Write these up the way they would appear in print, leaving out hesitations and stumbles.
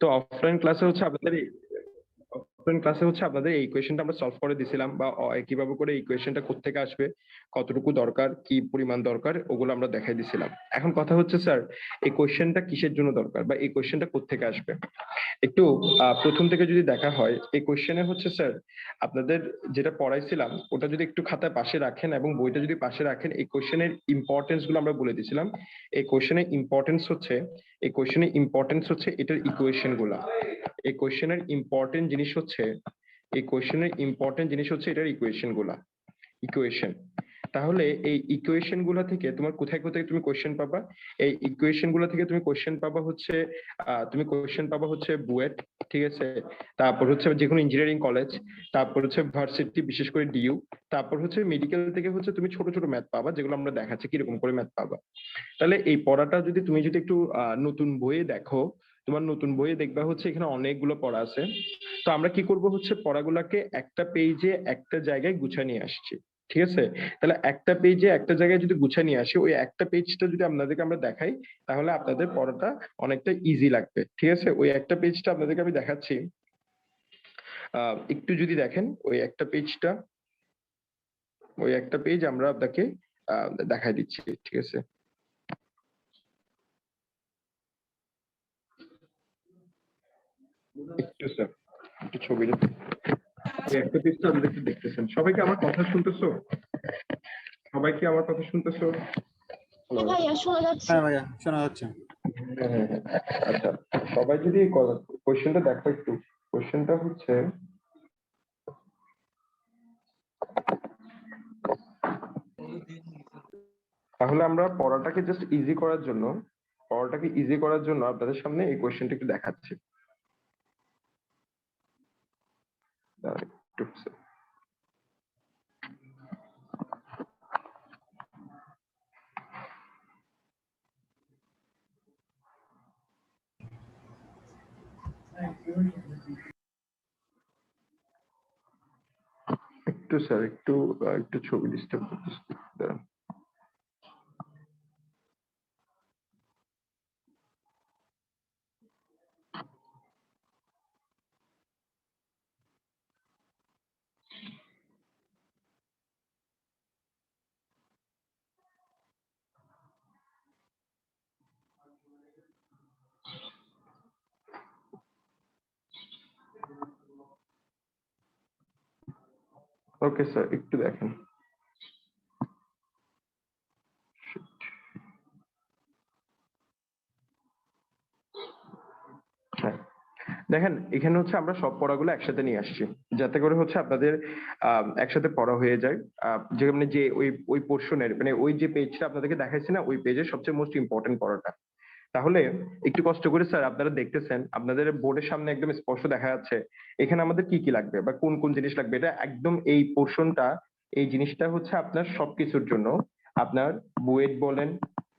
তো অফলাইন ক্লাসে হচ্ছে আপনাদের এই কোয়েশ্চেনটা আমরা সলভ করে দিছিলাম, বা কিভাবে করে এই কোয়েশ্চেনটা কোত্থেকে আসবে, কতটুকু দরকার, কি পরিমাণ দরকার, ওগুলো আমরা দেখাই দিছিলাম। এখন কথা হচ্ছে স্যার, এই কোয়েশ্চেনটা কিসের জন্য দরকার বা এই কোয়েশ্চেনটা কোত্থেকে আসবে। একটু প্রথম থেকে যদি দেখা হয়, এই কোয়েশ্চেনে হচ্ছে স্যার আপনাদের যেটা পড়াইছিলাম ওটা যদি একটু খাতায় পাশে রাখেন এবং বইটা যদি পাশে রাখেন, এই কোয়েশ্চেনের ইম্পর্টেন্স গুলো আমরা বলে দিছিলাম। এই কোয়েশ্চেনের ইম্পর্টেন্স হচ্ছে এটার ইকুয়েশন গুলা। এই কোয়েশ্চেনের ইম্পর্টেন্ট জিনিস হচ্ছে এটার ইকুয়েশন গুলা। ইকুয়েশন। তাহলে এই ইকুয়েশন গুলা থেকে তোমার কোথায় কোথায় তুমি কোয়েশ্চেন পাবা? এই ইকুয়েশন গুলা থেকে তুমি কোয়েশ্চেন পাবা হচ্ছে বুয়েট, ঠিক আছে, তারপর হচ্ছে যে কোনো ইঞ্জিনিয়ারিং কলেজ, তারপর হচ্ছে ভার্সিটি, বিশেষ করে ডিইউ, তারপর হচ্ছে মেডিকেল থেকে হচ্ছে তুমি ছোট ছোট ম্যাথ পাবা, যেগুলো আমরা দেখাচ্ছি কিরকম করে ম্যাথ পাবা। তাহলে এই পড়াটা তুমি যদি একটু নতুন বইয়ে দেখো, তোমার নতুন বইয়ে দেখবা হচ্ছে এখানে অনেকগুলো পড়া আছে। তো আমরা কি করব হচ্ছে পড়াগুলাকে একটা পেজে একটা জায়গায় গুছিয়ে নিয়ে আসছি, ঠিক আছে। তাহলে একটা পেজে একটা জায়গায় যদি গুছিয়ে নিয়ে আসি, ওই একটা পেজটা যদি আপনাদেরকে আমরা দেখাই, তাহলে আপনাদের পড়াটা অনেকটা ইজি লাগবে, ঠিক আছে। ওই একটা পেজটা আপনাদেরকে আমি দেখাচ্ছি, একটু যদি দেখেন ওই একটা পেজ আমরা আপনাকে দেখাই দিচ্ছি, ঠিক আছে। একটু স্যার, একটু ছবিটা একটা পেজটা আপনাদেরকে দেখতেছেন। সবাইকে আমার কথা শুনতেছো? হ্যাঁ ভাইয়া শোনা যাচ্ছে। আচ্ছা, সবাই যদি কোশ্চেনটা দেখো একটু। কোশ্চেনটা হচ্ছে, তাহলে আমরা পড়াটাকে ইজি করার জন্য আপনাদের সামনে এই কোশ্চেনটা একটু দেখাচ্ছি। একটু স্যার, একটু ছবি ডিস্টার্ব করতেছে, দাঁড়ান। ওকে স্যার, একটু দেখেন। হ্যাঁ, দেখেন এখানে হচ্ছে আমরা সব পড়াগুলো একসাথে নিয়ে আসছি, যাতে করে হচ্ছে আপনাদের একসাথে পড়া হয়ে যায়। যে মানে যে ওই পোর্শনের মানে ওই যে পেজটা আপনাদেরকে দেখাইছি না, ওই পেজের সবচেয়ে মোস্ট ইম্পর্টেন্ট পড়াটা। তাহলে একটু কষ্ট করে স্যার, আপনারা দেখতেছেন আপনাদের বোর্ডের সামনে একদম স্পষ্ট দেখা যাচ্ছে এখানে আমাদের কি কি লাগবে বা কোন কোন জিনিস লাগবে। এটা একদম এই পোর্শনটা, এই জিনিসটা হচ্ছে আপনার সবকিছুর জন্য। আপনার বুয়েট বলেন,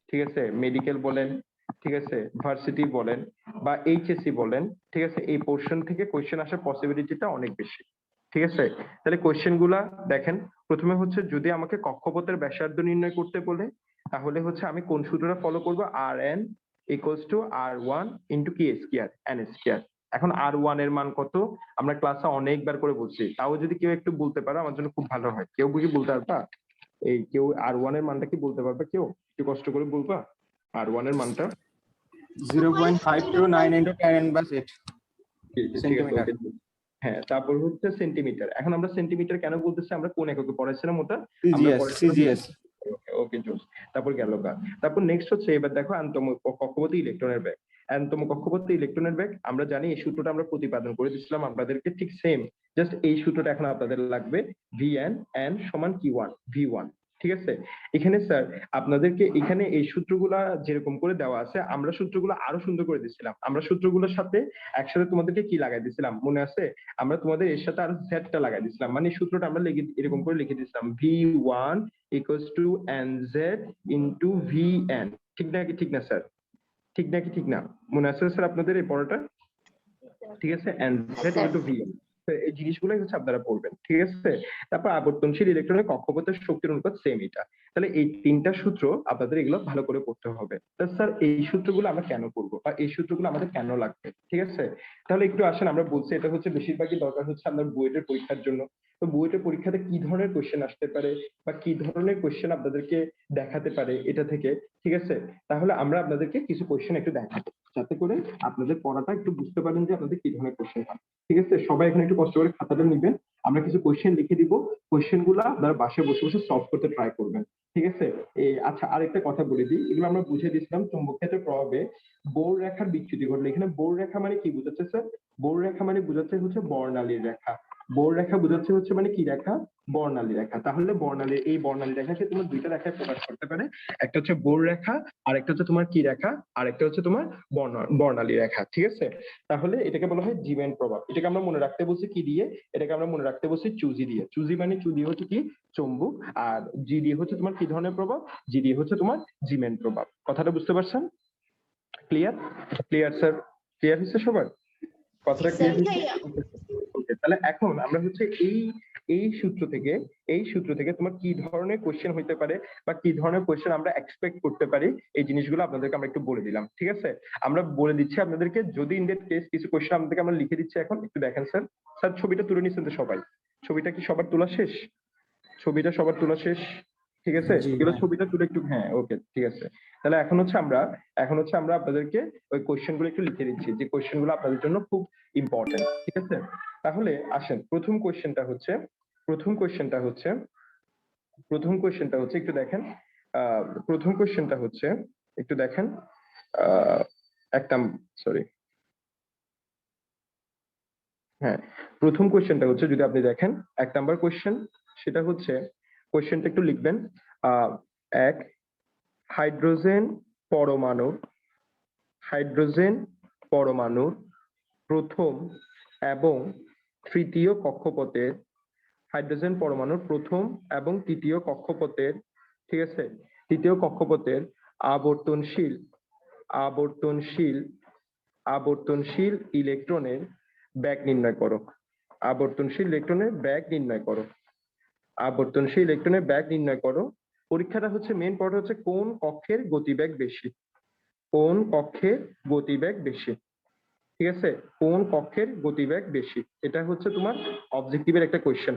ঠিক আছে, মেডিকেল বলেন, ঠিক আছে, ভার্সিটি বলেন বা এইচএসসি বলেন, ঠিক আছে, এই পোর্শন থেকে কোয়েশ্চেন আসার পসিবিলিটিটা অনেক বেশি, ঠিক আছে। তাহলে কোয়েশ্চেন গুলা দেখেন। প্রথমে হচ্ছে যদি আমাকে কক্ষপথের ব্যাসার্ধ নির্ণয় করতে বলে, তাহলে হচ্ছে আমি কোন সূত্রটা ফলো করবো? আর N equals to R one into কি স্কয়ার, এন স্কয়ার। এখন আর ওয়ান এর মান কত আমরা ক্লাসে অনেকবার করে বলছি, তাও যদি কেউ একটু বলতে পারো আমার জন্য খুব ভালো হয়। কেউ কি বলতে পারবা? কেউ আর ওয়ান এর মানটা কি বলতে পারবে? কেউ একটু কষ্ট করে বলবা আর ওয়ান এর মানটা? 0.529 into 10 inverse 8 সেন্টিমিটার। হ্যাঁ, তারপর হচ্ছে সেন্টিমিটার। এখন আমরা সেন্টিমিটার কেন বলতেছি? আমরা কোন এককে পড়াইছিলাম ওটা? সিজিএস। ওকে জোস। তারপর গেল গা। তারপর নেক্সট হচ্ছে এবার দেখো আন্তম কক্ষপথে ইলেকট্রনের বেগ। আন্তম কক্ষপথে ইলেকট্রনের বেগ আমরা জানি, এই সূত্রটা আমরা প্রতিপাদন করে দিয়েছিলাম আপনাদেরকে, ঠিক সেম। জাস্ট এই সূত্রটা এখন আপনাদের লাগবে, vn n সমান q1 v1, ঠিক আছে। এখানে স্যার আপনাদেরকে এখানে এই সূত্রগুলা যেরকম করে দেওয়া আছে, আমরা সূত্রগুলো আরো সুন্দর করে দিচ্ছিলাম। আমরা সূত্রগুলোর সাথে একসাথে তোমাদেরকে কি লাগাই দিছিলাম মনে আছে? আমরা তোমাদের এর সাথে আরো জেডটা লাগাই দিছিলাম, মানে সূত্রটা আমরা এরকম করে লিখে দিছিলাম, v1 equals to nz into vn। ঠিক নাকি ঠিক না স্যার? ঠিক না? মনে আছে স্যার আপনাদের এই পড়াটা? ঠিক আছে, nz into vn। এই জিনিসগুলোই হচ্ছে আপনারা পড়বেন, ঠিক আছে? তারপর আবর্তনশীল ইলেকট্রনের কক্ষপথের শক্তির অনুপাত সেম এটা। তাহলে এই 3টা সূত্র আপনাদের এগুলো ভালো করে পড়তে হবে। তো স্যার এই সূত্রগুলো আমরা কেন পড়বো বা এই সূত্রগুলো আমাদের কেন লাগবে, ঠিক আছে? তাহলে একটু আসেন, আমরা বলছি এটা হচ্ছে বেশিরভাগই দরকার হচ্ছে আপনার বুয়েটের পরীক্ষার জন্য। তো বুয়েটের পরীক্ষাতে কি ধরনের কোশ্চেন আসতে পারে বা কি ধরনের কোশ্চেন আপনাদেরকে দেখাতে পারে এটা থেকে, ঠিক আছে? তাহলে আমরা আপনাদেরকে কিছু কোশ্চেন একটু দেখাবো, যাতে করে আপনাদের পড়াটা একটু বুঝতে পারেন যে আপনাদের কি ধরনের কোশ্চেন হয়, ঠিক আছে? সবাই এখানে একটু কষ্ট করে খাতাটা নিবেন, আমরা কিছু কোশ্চেন লিখে দিব, কোশ্চেন গুলা আপনারা বাসায় বসে বসে সলভ করতে ট্রাই করবেন, ঠিক আছে? আচ্ছা, আরেকটা কথা বলে দিই, এগুলো আমরা বুঝে দিয়েছিলাম চুম্বক ক্ষেত্রের প্রভাবে বোর রেখার বিচ্যুতি ঘটলে। এখানে বোর রেখা মানে কি বোঝাচ্ছে স্যার? বোর রেখা মানে বোঝাচ্ছে হচ্ছে বর্ণালীর রেখা। বোর রেখা বোঝাচ্ছে হচ্ছে মানে কি রেখা? বর্ণালী রেখা। তাহলে বর্ণালী, এই বর্ণালী রেখাকে তোমার দুইটা রেখায় প্রকাশ করতে পারে, একটা হচ্ছে বোর রেখা, আর একটা হচ্ছে তোমার কি রেখা, আর একটা হচ্ছে তোমার বর্ণালী রেখা, ঠিক আছে? তাহলে এটাকে বলা হয় জীবেন প্রভাব। এটাকে আমরা মনে রাখতে বলছি কি দিয়ে? এটাকে আমরা মনে রাখতে বলছি চুজি দিয়ে। চুজি মানে চুজি হচ্ছে কি? চুম্বক। আর জি দিয়ে হচ্ছে তোমার কি ধরনের প্রভাব? জি দিয়ে হচ্ছে তোমার জীবেন প্রভাব। কথাটা বুঝতে পারছেন? ক্লিয়ার? Clear sir? ক্লিয়ার হচ্ছে সবার? কথাটা ক্লিয়ার হচ্ছে? ওকে, তাহলে এখন আমরা হচ্ছে এই সূত্র থেকে তোমার কি ধরনের কোশ্চেন হইতে পারে বা কি ধরনের কোশ্চেন আমরা এক্সপেক্ট করতে পারি, এই জিনিসগুলো আপনাদেরকে আমরা একটু বলে দিলাম, ঠিক আছে? আমরা বলে দিচ্ছি আপনাদেরকে, যদি ইন দ্যাট কেস কিছু কোশ্চেন আপনাদেরকে আমরা লিখে দিচ্ছি এখন, একটু দেখেন স্যার। স্যার ছবিটা তুলে নিচ্ছেন তো সবাই? ছবিটা কি সবার তোলা শেষ? ছবিটা সবার তোলা শেষ? ঠিক আছে, জি এবার হ্যাঁ। ছবিটা তুলে একটু, হ্যাঁ ওকে ঠিক আছে। তাহলে এখন হচ্ছে আমরা আপনাদেরকে ওই কোশ্চেন গুলো একটু লিখে দিচ্ছি, যে কোশ্চেন গুলো আপনাদের জন্য খুব ইম্পর্টেন্ট, ঠিক আছে? তাহলে আসেন, প্রথম কোশ্চেনটা হচ্ছে একটু দেখেন। প্রথম কোশ্চেনটা হচ্ছে একটু দেখেন। আহ একটা, সরি, হ্যাঁ, প্রথম কোশ্চেনটা হচ্ছে যদি আপনি দেখেন 1 নাম্বার কোশ্চেন, সেটা হচ্ছে, কোশ্চেনটা একটু লিখবেন। আহ এক, হাইড্রোজেন পরমাণুর হাইড্রোজেন পরমাণুর প্রথম এবং তৃতীয় কক্ষপথের হাইড্রোজেন পরমাণুর প্রথম এবং তৃতীয় কক্ষপথের, ঠিক আছে, তৃতীয় কক্ষপথের আবর্তনশীল আবর্তনশীল আবর্তনশীল ইলেকট্রনের ব্যাগ নির্ণয় করো। আবর্তনশীল ইলেকট্রনের ব্যাগ নির্ণয় করো। আবর্তনশীল ইলেকট্রনের ব্যাগ নির্ণয় করো। পরীক্ষাটা হচ্ছে, মেইন পয়েন্ট হচ্ছে কোন কক্ষের গতিবেগ বেশি। কোন কক্ষের গতিবেগ বেশি, ঠিক আছে? কোন কক্ষের গতিবেগ বেশি, এটা হচ্ছে তোমার অবজেক্টিভের একটা কোয়েশ্চেন,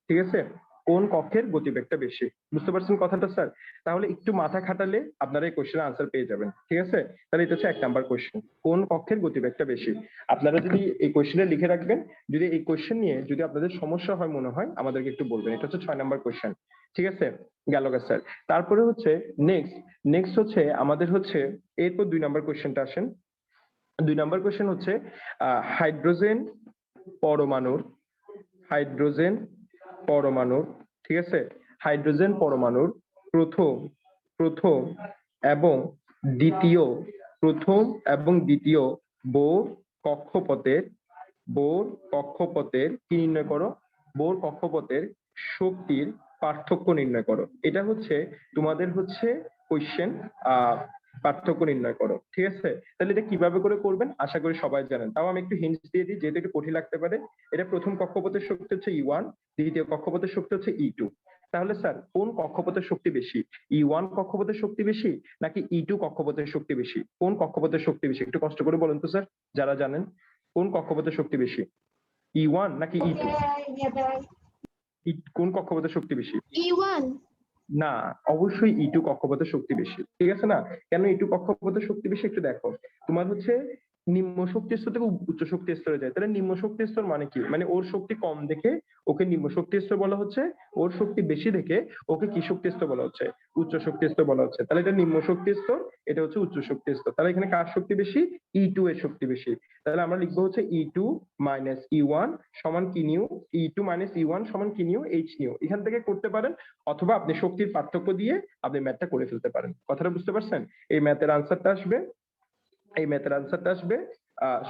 ঠিক আছে? কোন কক্ষের গতিবেগটা বেশি, বুঝতে পারছেন কথাটা স্যার? তাহলে একটু মাথা খাটালে আপনারা এই কোয়েশ্চেনের আনসার পেয়ে যাবেন, ঠিক আছে? তাহলে এটা হচ্ছে 1 নাম্বার কোয়েশ্চেন, কোন কক্ষের গতিবেগটা বেশি। আপনারা যদি এই কোয়েশ্চেনে লিখে রাখবেন, যদি এই কোয়েশ্চেন নিয়ে যদি আপনাদের সমস্যা হয় মনে হয়, আমাদেরকে একটু বলবেন। এটা হচ্ছে 6 নাম্বার কোয়েশ্চেন, ঠিক আছে? গেল গা স্যার। তারপরে হচ্ছে নেক্সট হচ্ছে আমাদের হচ্ছে, এরপর 2 নাম্বার কোয়েশ্চেনটা আসেন। 2 নাম্বার কোয়েশ্চেন হচ্ছে হাইড্রোজেন পরমাণুর হাইড্রোজেন পরমাণুর ঠিক আছে, হাইড্রোজেন পরমাণুর প্রথম প্রথম এবং দ্বিতীয় প্রথম এবং দ্বিতীয় বোর কক্ষপথের কি নির্ণয় করো? বোর কক্ষপথের শক্তির পার্থক্য নির্ণয় করো। এটা হচ্ছে তোমাদের হচ্ছে কোশ্চেন, পার্থক্য নির্ণয় করো, ঠিক আছে? তাহলে এটা কিভাবে করে করবেন আশা করি সবাই জানেন, তাও আমি একটু হিন্টস দিয়ে দিই, যেহেতু একটু কঠিন লাগতে পারে। এটা প্রথম কক্ষপথের শক্তি হচ্ছে E1, দ্বিতীয় কক্ষপথের শক্তি হচ্ছে E2। তাহলে স্যার কোন কক্ষপথের শক্তি বেশি? E1 কক্ষপথের শক্তি বেশি নাকি E2 কক্ষপথের শক্তি বেশি? কোন কক্ষপথের শক্তি বেশি, একটু কষ্ট করে বলেন তো স্যার, যারা জানেন কোন কক্ষপথের শক্তি বেশি, E1 নাকি E2? কোন কক্ষপথের শক্তি বেশি? E1 না, অবশ্যই E2 কক্ষপথের শক্তি বেশি, ঠিক আছে না? কেন E2 কক্ষপথের শক্তি বেশি একটু দেখো। তোমার হচ্ছে নিম্ন শক্তি স্তর থেকে উচ্চ শক্তি স্তরে যায়, তাহলে নিম্ন শক্তি স্তর মানে কি? মানে ওর শক্তি কম দেখে ওকে নিম্ন শক্তি স্তর বলা হচ্ছে, ওর শক্তি বেশি দেখে ওকে কি শক্তি স্তর বলা হচ্ছে? উচ্চ শক্তি স্তর বলা হচ্ছে। তাহলে এটা নিম্ন শক্তি স্তর, এটা হচ্ছে উচ্চ শক্তি স্তর। তাহলে এখানে কার শক্তি বেশি? E2 এর শক্তি বেশি। তাহলে আমরা লিখবো হচ্ছে E2 মাইনাস E1 সমান কি নিউ, E2 মাইনাস E1 সমান কি নিউ, H নিউ। এখান থেকে করতে পারেন, অথবা আপনি শক্তির পার্থক্য দিয়ে আপনি ম্যাথটা করে ফেলতে পারেন। কথাটা বুঝতে পারছেন? এই ম্যাথের আনসারটা আসবে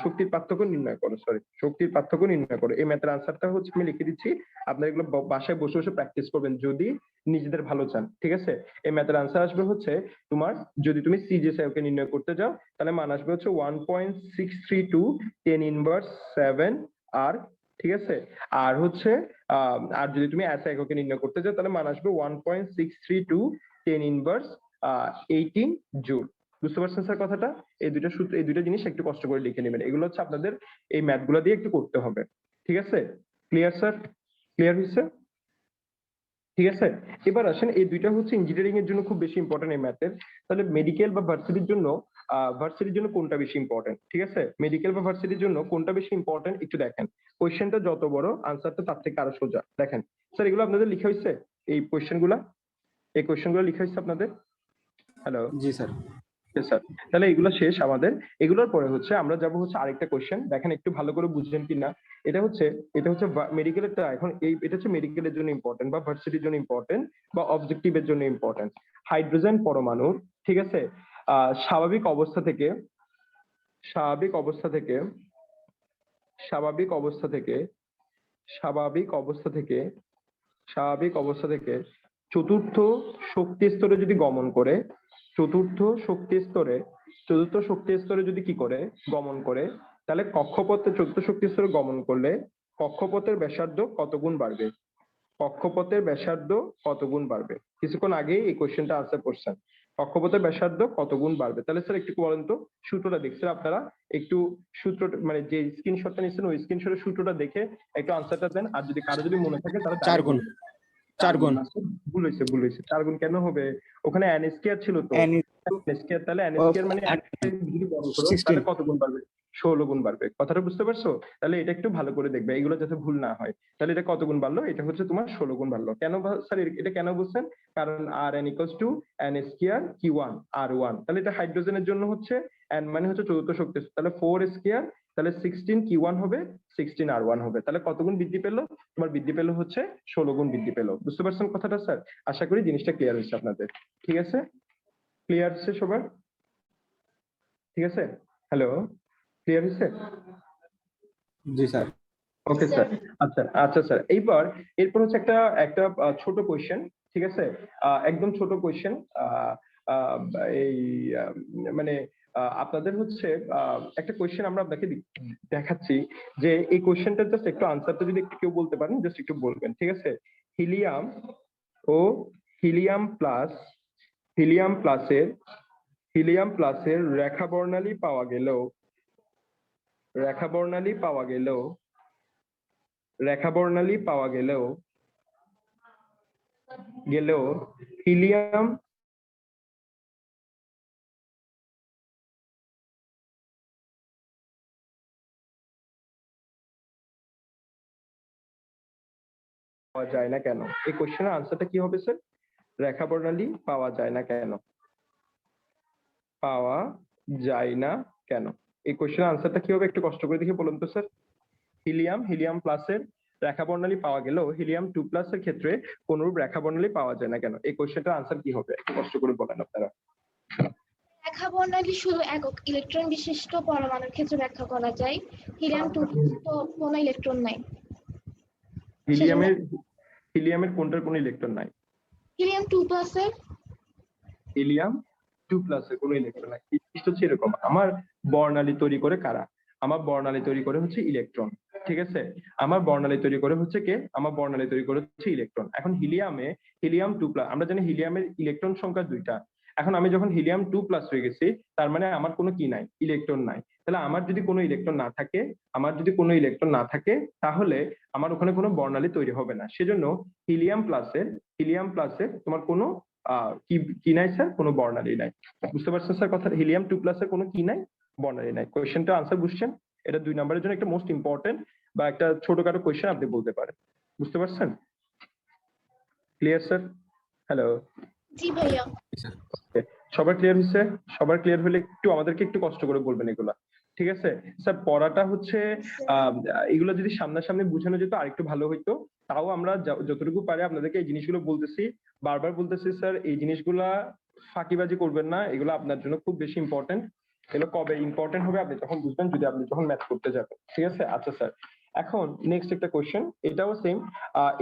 শক্তির পার্থক্য নির্ণয় করো, শক্তির পার্থক্য নির্ণয় করো। এই ম্যাথের আনসারটা হচ্ছে আমি লিখে দিচ্ছি, আপনারা এগুলো বাসায় বসে বসে প্র্যাকটিস করবেন যদি নিজেদের ভালো চান, ঠিক আছে? এই ম্যাথের আনসার আসবে হচ্ছে তোমার, যদি তুমি সিজিএসআই কে নির্ণয় করতে যাও, তাহলে মান আসবে হচ্ছে 1.632 10 ইনভার্স 7 আর ঠিক আছে। আর হচ্ছে আর যদি তুমি SI এককে নির্ণয় করতে চাও তাহলে মান আসবে 1.632 10 ইনভার্স 18 জুল। বুঝতে পারছেন স্যার কথাটা? এই দুইটা সূত্র, এই দুইটা জিনিস একটু কষ্ট করে লিখে নেবেন। এগুলো হচ্ছে আপনাদের এই ম্যাথগুলো দিয়ে একটু করতে হবে। ঠিক আছে? Clear sir? ক্লিয়ার হয়েছে? ঠিক আছে। এবার আসেন, এই দুইটা হচ্ছে ইঞ্জিনিয়ারিং এর জন্য খুব বেশি ইম্পর্টেন্ট এই ম্যাথের। তাহলে মেডিকেল বা ভার্সিটির জন্য কোনটা বেশি ইম্পর্টেন্ট? ঠিক আছে, মেডিকেল বা ভার্সিটির জন্য কোনটা বেশি ইম্পর্টেন্ট একটু দেখেন। কোয়েশ্চেনটা যত বড়, আনসারটা তার থেকে আরো সোজা। দেখেন স্যার, এগুলো আপনাদের লিখা হয়েছে? এই কোয়েশ্চেনগুলো লিখা হয়েছে আপনাদের? হ্যালো? জি স্যার। স্যার, তাহলে এগুলো শেষ আমাদের। এগুলোর পরে হচ্ছে আমরা যাব হচ্ছে আরেকটা কোশ্চেন। দেখেন একটু ভালো করে বুঝছেন কিনা। এটা হচ্ছে মেডিকেলেরটা। এখন এটা হচ্ছে মেডিকেলের জন্য ইম্পর্টেন্ট বা ভার্সিটির জন্য ইম্পর্টেন্ট বা অবজেক্টিভের জন্য ইম্পর্টেন্ট। হাইড্রোজেন পরমাণুর, ঠিক আছে, স্বাভাবিক অবস্থা থেকে স্বাভাবিক অবস্থা থেকে স্বাভাবিক অবস্থা থেকে স্বাভাবিক অবস্থা থেকে স্বাভাবিক অবস্থা থেকে চতুর্থ শক্তি স্তরে যদি গমন করে, চতুর্থ শক্তি স্তরে চতুর্থ শক্তি স্তরে যদি কি করে গমন করে, তাহলে কক্ষপথে চতুর্থ শক্তি স্তরে গমন করলে কক্ষপথের ব্যাসার্ধ কত গুণ বাড়বে? কক্ষপথের ব্যাসার্ধ কত গুণ বাড়বে? কিছুক্ষণ আগেই এই কোশ্চেনটা আনসার করছেন। কক্ষপথের ব্যাসার্ধ কত গুণ বাড়বে? তাহলে স্যার একটু বলেন তো, সূত্রটা দেখছেন আপনারা? একটু সূত্র, মানে যে স্ক্রিনশটটা নিচ্ছেন ওই স্ক্রিনশটের সূত্রটা দেখে একটু আনসারটা দেন। আর যদি কারো যদি মনে থাকে তাহলে 4 গুণ। 4 গুণ। ভুল হয়েছে 4 গুণ কেন হবে? ওখানে n স্কয়ার ছিল তো। n স্কয়ার, তাহলে n স্কয়ার মানে যদি বড় করো তাহলে কত গুণ বাড়বে? 16 গুণ বাড়বে। কথাটা বুঝতে পারছো? তাহলে এটা একটু ভালো করে দেখবে, এগুলো যাতে ভুল না হয়। তাহলে এটা কত গুণ বাড়লো? এটা হচ্ছে তোমার 16 গুণ বাড়লো। কেন স্যার এটা কেন বুঝছেন? কারণ Rn = n square Q1 R1। তাহলে এটা হাইড্রোজেনের জন্য হচ্ছে n মানে হচ্ছে চতুর্থ শক্তি, তাহলে 4 স্কয়ার, তাহলে 16 Q1 হবে, 16 R1 হবে। তাহলে কত গুণ বৃদ্ধি পেলো? তোমার বৃদ্ধি পেলো হচ্ছে 16 গুণ বৃদ্ধি পেলো। বুঝতে পারছেন কথাটা স্যার? আশা করি জিনিসটা ক্লিয়ার হয়েছে আপনাদের। ঠিক আছে? ক্লিয়ার হচ্ছে সবার? ঠিক আছে? হ্যালো, ক্লিয়ার হয়েছে? জি স্যার। Okay sir. আচ্ছা স্যার, এরপর হচ্ছে একটা একটা ছোট কোয়েশ্চেন। ঠিক আছে, একদম ছোট কোয়েশ্চেন। এই মানে আপনাদের হচ্ছে একটা কোয়েশ্চেন আমরা আপনাকে দেখাচ্ছি, যে এই কোয়েশ্চেনটা জাস্ট একটু আনসারটা যদি একটু কেউ বলতে পারেন, জাস্ট একটু বলবেন। ঠিক আছে, হিলিয়াম ও হিলিয়াম প্লাস হিলিয়াম প্লাসের হিলিয়াম প্লাসের রেখা বর্ণালী পাওয়া গেলেও রেখা বর্ণালী পাওয়া গেলেও রেখা বর্ণালী পাওয়া গেলেও হিলিয়াম পাওয়া যায় না কেন? এই কোশ্চেনের আনসারটা কি হবে স্যার? রেখা বর্ণালী পাওয়া যায় না কেন? পাওয়া যায় না কেন? এই কোশ্চেনের আনসারটা কি হবে একটু কষ্ট করে দেখে বলুন তো স্যার। হিলিয়াম প্লাসের রেখা বর্ণালী পাওয়া গেলেও হিলিয়াম 2 প্লাসের ক্ষেত্রে কোনরূপ রেখা বর্ণালী পাওয়া যায় না কেন? এই কোশ্চেনটার আনসার কি হবে একটু কষ্ট করে বলেন আপনারা। রেখা বর্ণালী শুধু একক ইলেকট্রন বিশিষ্ট পরমাণুর ক্ষেত্রে ব্যাখ্যা করা যায়। হিলিয়াম 2 তো কোনো ইলেকট্রন নাই। হিলিয়ামের কোনটার কোনো ইলেকট্রন নাই? হিলিয়াম 2 প্লাসের হিলিয়াম 2 প্লাসের কোনো ইলেকট্রন নাই। জিনিসটা হচ্ছে এরকম, আমার বর্ণালী তৈরি করে কারা? আমার বর্ণালী তৈরি করে হচ্ছে ইলেকট্রন। ঠিক আছে, আমার বর্ণালী তৈরি করে হচ্ছে কে? আমার বর্ণালী তৈরি করে হচ্ছে ইলেকট্রন। এখন হিলিয়াম 2 প্লাস, আমরা জানি হিলিয়ামের ইলেকট্রন সংখ্যা 2টা। এখন আমি যখন হিলিয়াম 2 প্লাস হয়ে গেছি, তার মানে আমার কোনো কি নাই? ইলেকট্রন নাই। তাহলে আমার যদি কোনো ইলেকট্রন না থাকে তাহলে আমার ওখানে কোনো বর্ণালী তৈরি হবে না। সেজন্য হিলিয়াম প্লাসের তোমার কোনো কি নাই স্যার? কোনো বর্ণালী নাই। বুঝতে পারছেন স্যার কথা? হিলিয়াম 2 প্লাসের কোনো কি নাই? বর্ণালী নাই। কোয়েশ্চেনটা আনসার বুঝছেন? এটা 2 নম্বরের জন্য একটা মোস্ট ইম্পর্টেন্ট বা একটা ছোটখাটো কোয়েশ্চেন আপনি বলতে পারেন। বুঝতে পারছেন? Clear sir? হ্যালো? জি ভাইয়া। সবার ক্লিয়ার হয়েছে? সবার ক্লিয়ার হলে একটু আমাদেরকে একটু কষ্ট করে বলবেন এগুলা। ঠিক আছে স্যার? পড়াটা হচ্ছে এগুলো যদি সামনাসামনি বোঝানো যেত আরেকটু ভালো হইতো। তাও আমরা যতটুকু পারি আপনাদেরকে এই জিনিসগুলো বলতেছি, বারবার বলতেছি স্যার, এই জিনিসগুলা ফাঁকিবাজি করবেন না। এগুলো আপনার জন্য খুব বেশি ইম্পর্টেন্ট। এগুলো কবে ইম্পর্টেন্ট হবে আপনি তখন বুঝবেন, যদি আপনি যখন ম্যাথ করতে যাবেন। ঠিক আছে? আচ্ছা স্যার, এখন নেক্সট একটা কোয়েশ্চেন, এটাও সেম।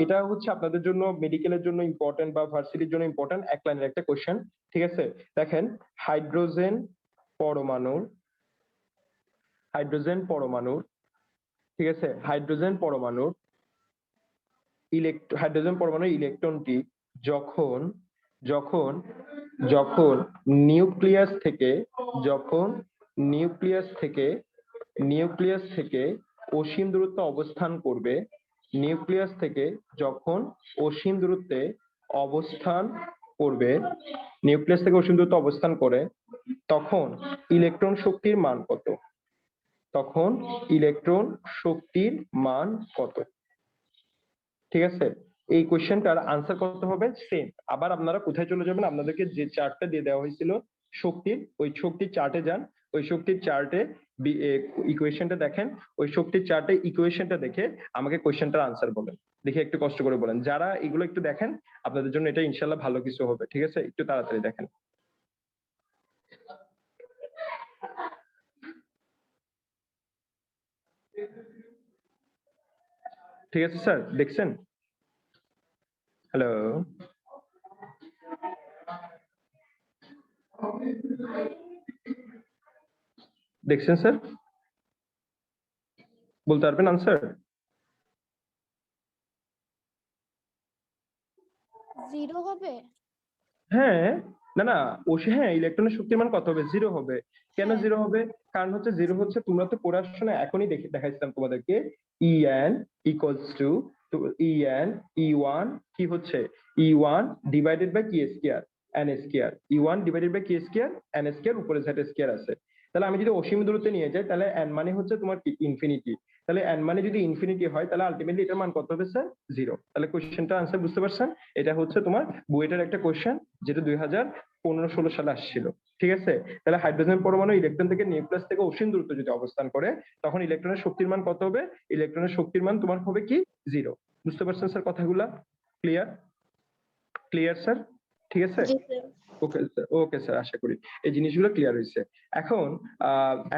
এটা হচ্ছে আপনাদের জন্য মেডিকেলের জন্য ইম্পর্টেন্ট বা ভার্সিটির জন্য ইম্পর্টেন্ট, এক লাইনের একটা কোয়েশ্চেন। ঠিক আছে, দেখেন, হাইড্রোজেন পরমাণুর ঠিক আছে, হাইড্রোজেন পরমাণুর ইলেকট্রনটি যখন যখন যখন নিউক্লিয়াস থেকে যখন নিউক্লিয়াস থেকে অসীম দূরত্বে অবস্থান করবে, নিউক্লিয়াস থেকে যখন অসীম দূরত্বে অবস্থান করবে, নিউক্লিয়াস থেকে অসীম দূরত্বে অবস্থান করে, তখন ইলেকট্রন শক্তির মান কত? তখন ইলেকট্রন শক্তির মান কত? ঠিক আছে, এই কোশ্চেনটার আনসার কত হবে? সেম। আবার আপনারা কোথায় চলে যাবেন? আপনাদেরকে যে চার্টটা দিয়ে দেওয়া হয়েছিল শক্তির, ওই শক্তির চার্টে যান, ওই শক্তির চার্টে ইকুয়েশনটা দেখেন, ওই শক্তির চার্টে ইকুয়েশনটা দেখে আমাকে কোশ্চেনটার আনসার বলেন। দেখে একটু কষ্ট করে বলেন, যারা এগুলো একটু দেখেন আপনাদের জন্য এটা ইনশাল্লাহ ভালো কিছু হবে। ঠিক আছে, একটু তাড়াতাড়ি দেখেন। ঠিক আছে স্যার, দেখছেন? হ্যালো, দেখছেন স্যার? বলতে পারবেন আনসার? 0 হবে? হ্যাঁ, না না, হ্যাঁ, ইলেকট্রনের শক্তির মান কত হবে? 0 হবে। কেন হ্যাঁ। 0 হবে? কারণ হচ্ছে 0 হচ্ছে, তোমরা তো পড়াশোনা এখনই দেখাইছিলাম তোমাদেরকে, En equals to En E1 কি হচ্ছে? E1 ডিভাইডেড বাই কি square, n square. E1 divided by কি স্কয়ার, n স্কয়ার, উপরে z স্কয়ার আছে। তাহলে আমি যদি অসীম দূরত্বে নিয়ে যাই, তাহলে n মানে হচ্ছে তোমার কি? ইনফিনিটি। তাহলে n মানে যদি ইনফিনিটি হয়, তাহলে আলটিমেটলি এটার মান কত হবে স্যার? 0। তাহলে কোশ্চেনটা আনসার বুঝতে পারছেন? এটা হচ্ছে তোমার বুয়েটের একটা কোশ্চেন, যেটা 2015-16 সালে আসছিল। ঠিক আছে, তাহলে হাইড্রোজেন পরমাণু ইলেকট্রন থেকে নিউক্লিয়াস থেকে অসীম দূরত্বে যদি অবস্থান করে, তখন ইলেকট্রনের শক্তির মান কত হবে? ইলেকট্রনের শক্তির মান তোমার হবে কি? 0। বুঝতে পারছেন স্যার কথাগুলা? ক্লিয়ার? Clear sir? ঠিক আছে, জি sir. Okay sir, okay sir, আশা করি এই জিনিসগুলো ক্লিয়ার হয়েছে। এখন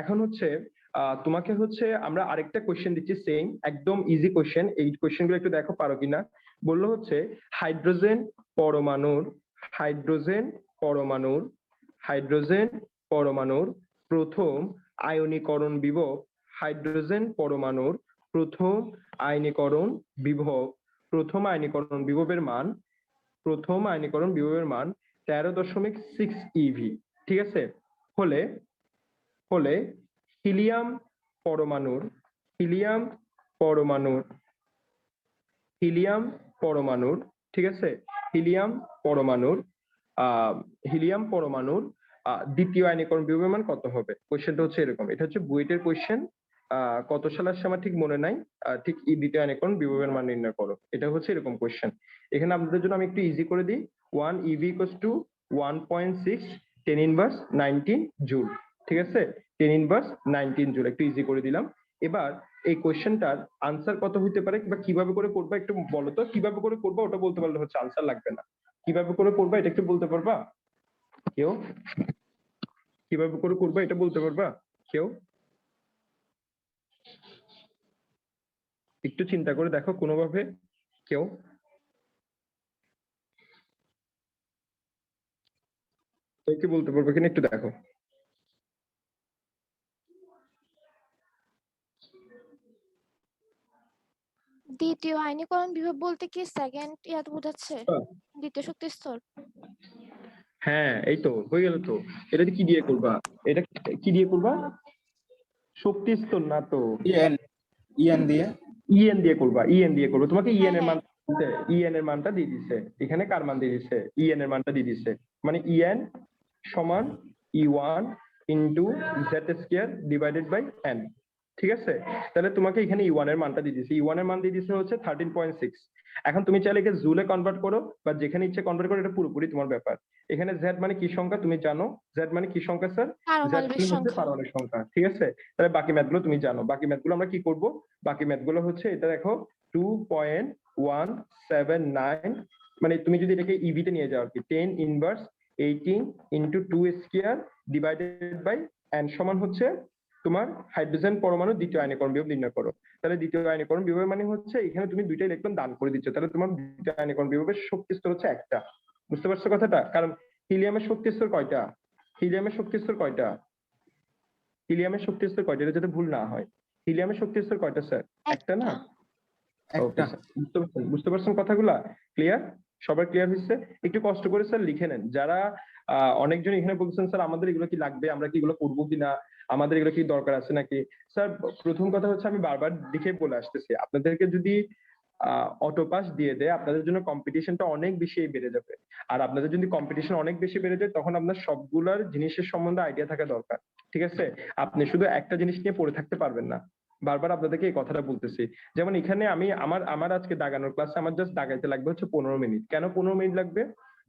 এখন হচ্ছে তোমাকে হচ্ছে আমরা আরেকটা কোশ্চেন দিচ্ছি, সেম একদম ইজি কোশ্চেন। এই কোশ্চেনগুলো একটু দেখো পারো কিনা। বললো হচ্ছে হাইড্রোজেন পরমাণুর হাইড্রোজেন পরমাণুর হাইড্রোজেন পরমাণুর প্রথম আয়নীকরণ বিভব, হাইড্রোজেন পরমাণুর প্রথম আয়নীকরণ বিভব, প্রথম আয়নীকরণ বিভবের মান, প্রথম আয়নীকরণ বিভবের মান 13.6 eV, ঠিক আছে, হলে হলে হিলিয়াম পরমাণুর হিলিয়াম পরমাণুর হিলিয়াম পরমাণুর ঠিক আছে, হিলিয়াম পরমাণুর হিলিয়াম পরমাণুর দ্বিতীয় আয়নীকরণ বিভবের মান কত হবে? কোশ্চেনটা হচ্ছে এরকম, এটা হচ্ছে বুয়েটের কোশ্চেন। কত সাল আসছে আমার ঠিক মনে নাই। ঠিক দ্বিতীয় আয়নীকরণ বিভবের মান নির্ণয় করো, এটা হচ্ছে এরকম কোশ্চেন। এখানে আপনাদের জন্য আমি একটু ইজি করে দিই। 1 eV equals to 1.6 10 inverse 19 joule. ঠিক আছে, 10 ইনভার্স 19 জুল, একটু ইজি করে দিলাম। এবার এই কোশ্চেনটার আনসার কত হইতে পারে বা কিভাবে করে করবা একটু বলো তো। কিভাবে করে করবা ওটা বলতে পারলে হচ্ছে, আনসার লাগবে না। কিভাবে করে করবা এটা একটু বলতে পারবা কেউ? কিভাবে করে করবা এটা বলতে পারবা কেউ? একটু চিন্তা করে দেখো কোনোভাবে কেউ। কি বলতে পারবে কিনা একটু দেখো। দ্বিতীয় আয়নীকরণ বিভব বলতে কি সেকেন্ড ইয়াত বোঝাচ্ছে? দ্বিতীয় শক্তি স্তর? হ্যাঁ, এই তো হয়ে গেল তো। এটা কি দিয়ে করবা? এটা কি দিয়ে করবা? শক্তি স্তর না তো, ইএন দিয়ে ইএন দিয়ে করবা, ইএন দিয়ে করবো। তোমাকে ইএন এর হ্যাঁ। মান, ইএন এর মানটা দিয়ে দিছে এখানে। কার মান দিয়ে দিছে? ইএন এর মানটা দিয়ে দিছে, মানে ইএন সমান E1 into Z square divided by N. ঠিক আছে, তাহলে তোমাকে এখানে E1 এর মানটা দিয়ে দিছে। E1 এর মান দিয়ে দিছে হচ্ছে 13.6। এখন তুমি চাইলে একে জুলে কনভার্ট করো বা যেখানে ইচ্ছে কনভার্ট করো, এটা পুরোপুরি তোমার ব্যাপার। এখানে জেড মানে কি সংখ্যা তুমি জানো? জেড মানে কি সংখ্যা স্যার? জেড পারমাণবিক মানে হচ্ছে সংখ্যা। পারমাণবিক সংখ্যা। ঠিক আছে, তাহলে বাকি ম্যাথগুলো তুমি জানো। বাকি ম্যাথগুলো আমরা কি করব? বাকি ম্যাথগুলো হচ্ছে এটা দেখো 2.179, মানে তুমি যদি এটাকে ইভি তে নিয়ে যাও আর কি, 10 inverse 18 into 2 square divided by N সমান হচ্ছে তোমার হাইড্রোজেন পরমাণু দ্বিতীয় আয়নীকরণ বিভব নির্ণয় করো। তাহলে দ্বিতীয় আয়নীকরণ বিভব মানে হচ্ছে এখানে তুমি দুইটা ইলেকট্রন দান করে দিচ্ছ, তাহলে তোমার দ্বিতীয় আয়নীকরণ বিভবের শক্তি স্তর হচ্ছে একটা। বুঝতে পারছো কথাটা? কারণ হিলিয়ামের শক্তি স্তর কয়টা? হিলিয়ামের শক্তি স্তর কয়টা? হিলিয়ামের শক্তি স্তর কয়টা, এটা যাতে ভুল না হয়। হিলিয়ামের শক্তি স্তর কয়টা স্যার? একটা না? ওকে একটা। স্যার, বুঝতে পারছেন কথাগুলা? ক্লিয়ার? সবার ক্লিয়ার হয়েছে? একটু কষ্ট করে স্যার লিখে নেন। যারা অনেকজন এখানে বলছেন স্যার আমাদের এগুলো কি লাগবে, আমরা কি এগুলো করবো কিনা, আমাদের এগুলো কি দরকার আছে নাকি। স্যার প্রথম কথা হচ্ছে আমি বারবার দেখে বলে আসতেছি, আপনাদেরকে যদি অটো পাস দিয়ে দেয় আপনাদের জন্য কম্পিটিশনটা অনেক বেশি বেড়ে যাবে। আর আপনাদের যদি কম্পিটিশন অনেক বেশি বেড়ে যায় তখন আপনার সবগুলার জিনিসের সম্বন্ধে আইডিয়া থাকা দরকার। ঠিক আছে? আপনি শুধু একটা জিনিস নিয়ে পড়ে থাকতে পারবেন না। বারবার আপনাদেরকে এই কথাটা বলতেছি। যেমন এখানে আমি আমার আজকে দাগানোর ক্লাসে আমার জাস্ট দাগাইতে লাগবে হচ্ছে 15 মিনিট। কেন 15 মিনিট লাগবে?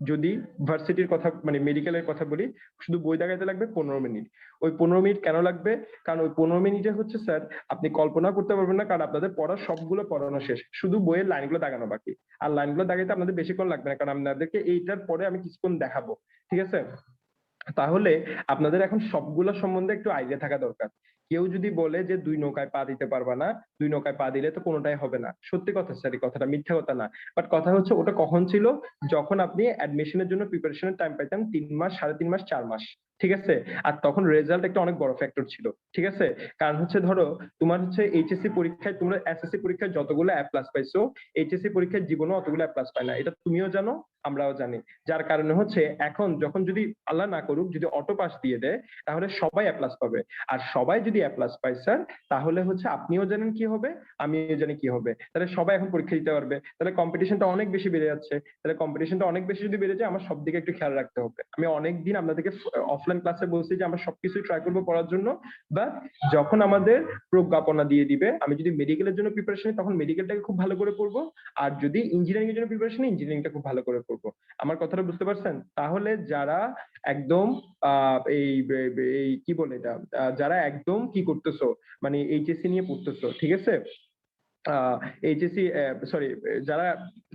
যদি ভার্সিটির কথা মানে মেডিকেলের কথা বলি, শুধু বই দাগাইতে লাগবে 15 মিনিট। ওই 15 মিনিট কেন লাগবে? কারণ ওই 15 মিনিটে হচ্ছে স্যার আপনি কল্পনা করতে পারবেন না, কারণ আপনাদের পড়ার সবগুলো পড়ানো শেষ, শুধু বইয়ের লাইনগুলো দাগানো বাকি। আর লাইনগুলো দাগাইতে আপনাদের বেশিক্ষণ লাগবে না, কারণ আপনাদেরকে এইটার পরে আমি কিছুক্ষণ দেখাবো। ঠিক আছে? তাহলে আপনাদের এখন সবগুলো সম্বন্ধে একটু আইডিয়া থাকা দরকার। কেউ যদি বলে যে 2 নৌকায় পা দিতে পারবা না, 2 নৌকায় পা দিলে তো কোনোটাই হবে না, সত্যি কথা স্যার, এই কথাটা মিথ্যা কথা না। বাট কথা হচ্ছে ওটা কখন ছিল? যখন আপনি অ্যাডমিশনের জন্য প্রিপারেশনের টাইম পাইতেন 3 মাস, 3.5 মাস, 4 মাস। ঠিক আছে? আর তখন রেজাল্ট একটা অনেক বড় ফ্যাক্টর ছিল। ঠিক আছে? কারণ হচ্ছে ধরো তোমার হচ্ছে এইচএসসি পরীক্ষায়, তোমরা এসএসসি পরীক্ষায় যতগুলো এ প্লাস পাইছো, এইচএসসি পরীক্ষায় জীবনে অতগুলো এ প্লাস পায় না, এটা তুমিও জানো, আমরাও জানি। যার কারণে হচ্ছে এখন যখন যদি আল্লাহ না করুক যদি অটো পাস দিয়ে দেয় তাহলে সবাই এ প্লাস পাবে। আর সবাই যদি এ প্লাস পায় স্যার, তাহলে হচ্ছে আপনিও জানেন কি হবে, আমিও জানি কি হবে। তাহলে সবাই এখন পরীক্ষা দিতে পারবে, তাহলে কম্পিটিশনটা অনেক বেশি বেড়ে যাচ্ছে। তাহলে কম্পিটিশনটা অনেক বেশি যদি বেড়ে যায় আমার সব দিকে একটু খেয়াল রাখতে হবে। আমি অনেকদিন আপনাদেরকে অফলাইন ক্লাসে বলছি যে আমরা সবকিছু ট্রাই করবো পড়ার জন্য, বা যখন আমাদের প্রজ্ঞাপনা দিয়ে দিবে, আমি যদি মেডিকেলের জন্য প্রিপারেশন নিই তখন মেডিকেলটাকে খুব ভালো করে পড়বো, আর যদি ইঞ্জিনিয়ারিং এর জন্য প্রিপারেশন নিই ইঞ্জিনিয়ারিংটা খুব ভালো করে পড়বো। আমার কথাটা বুঝতে পারছেন? তাহলে যারা একদম এই কি বলে এটা, যারা একদম কি করতেছো মানে এইচএসসি নিয়ে পড়তেছো, ঠিক আছে, এইচএসসি সরি, যারা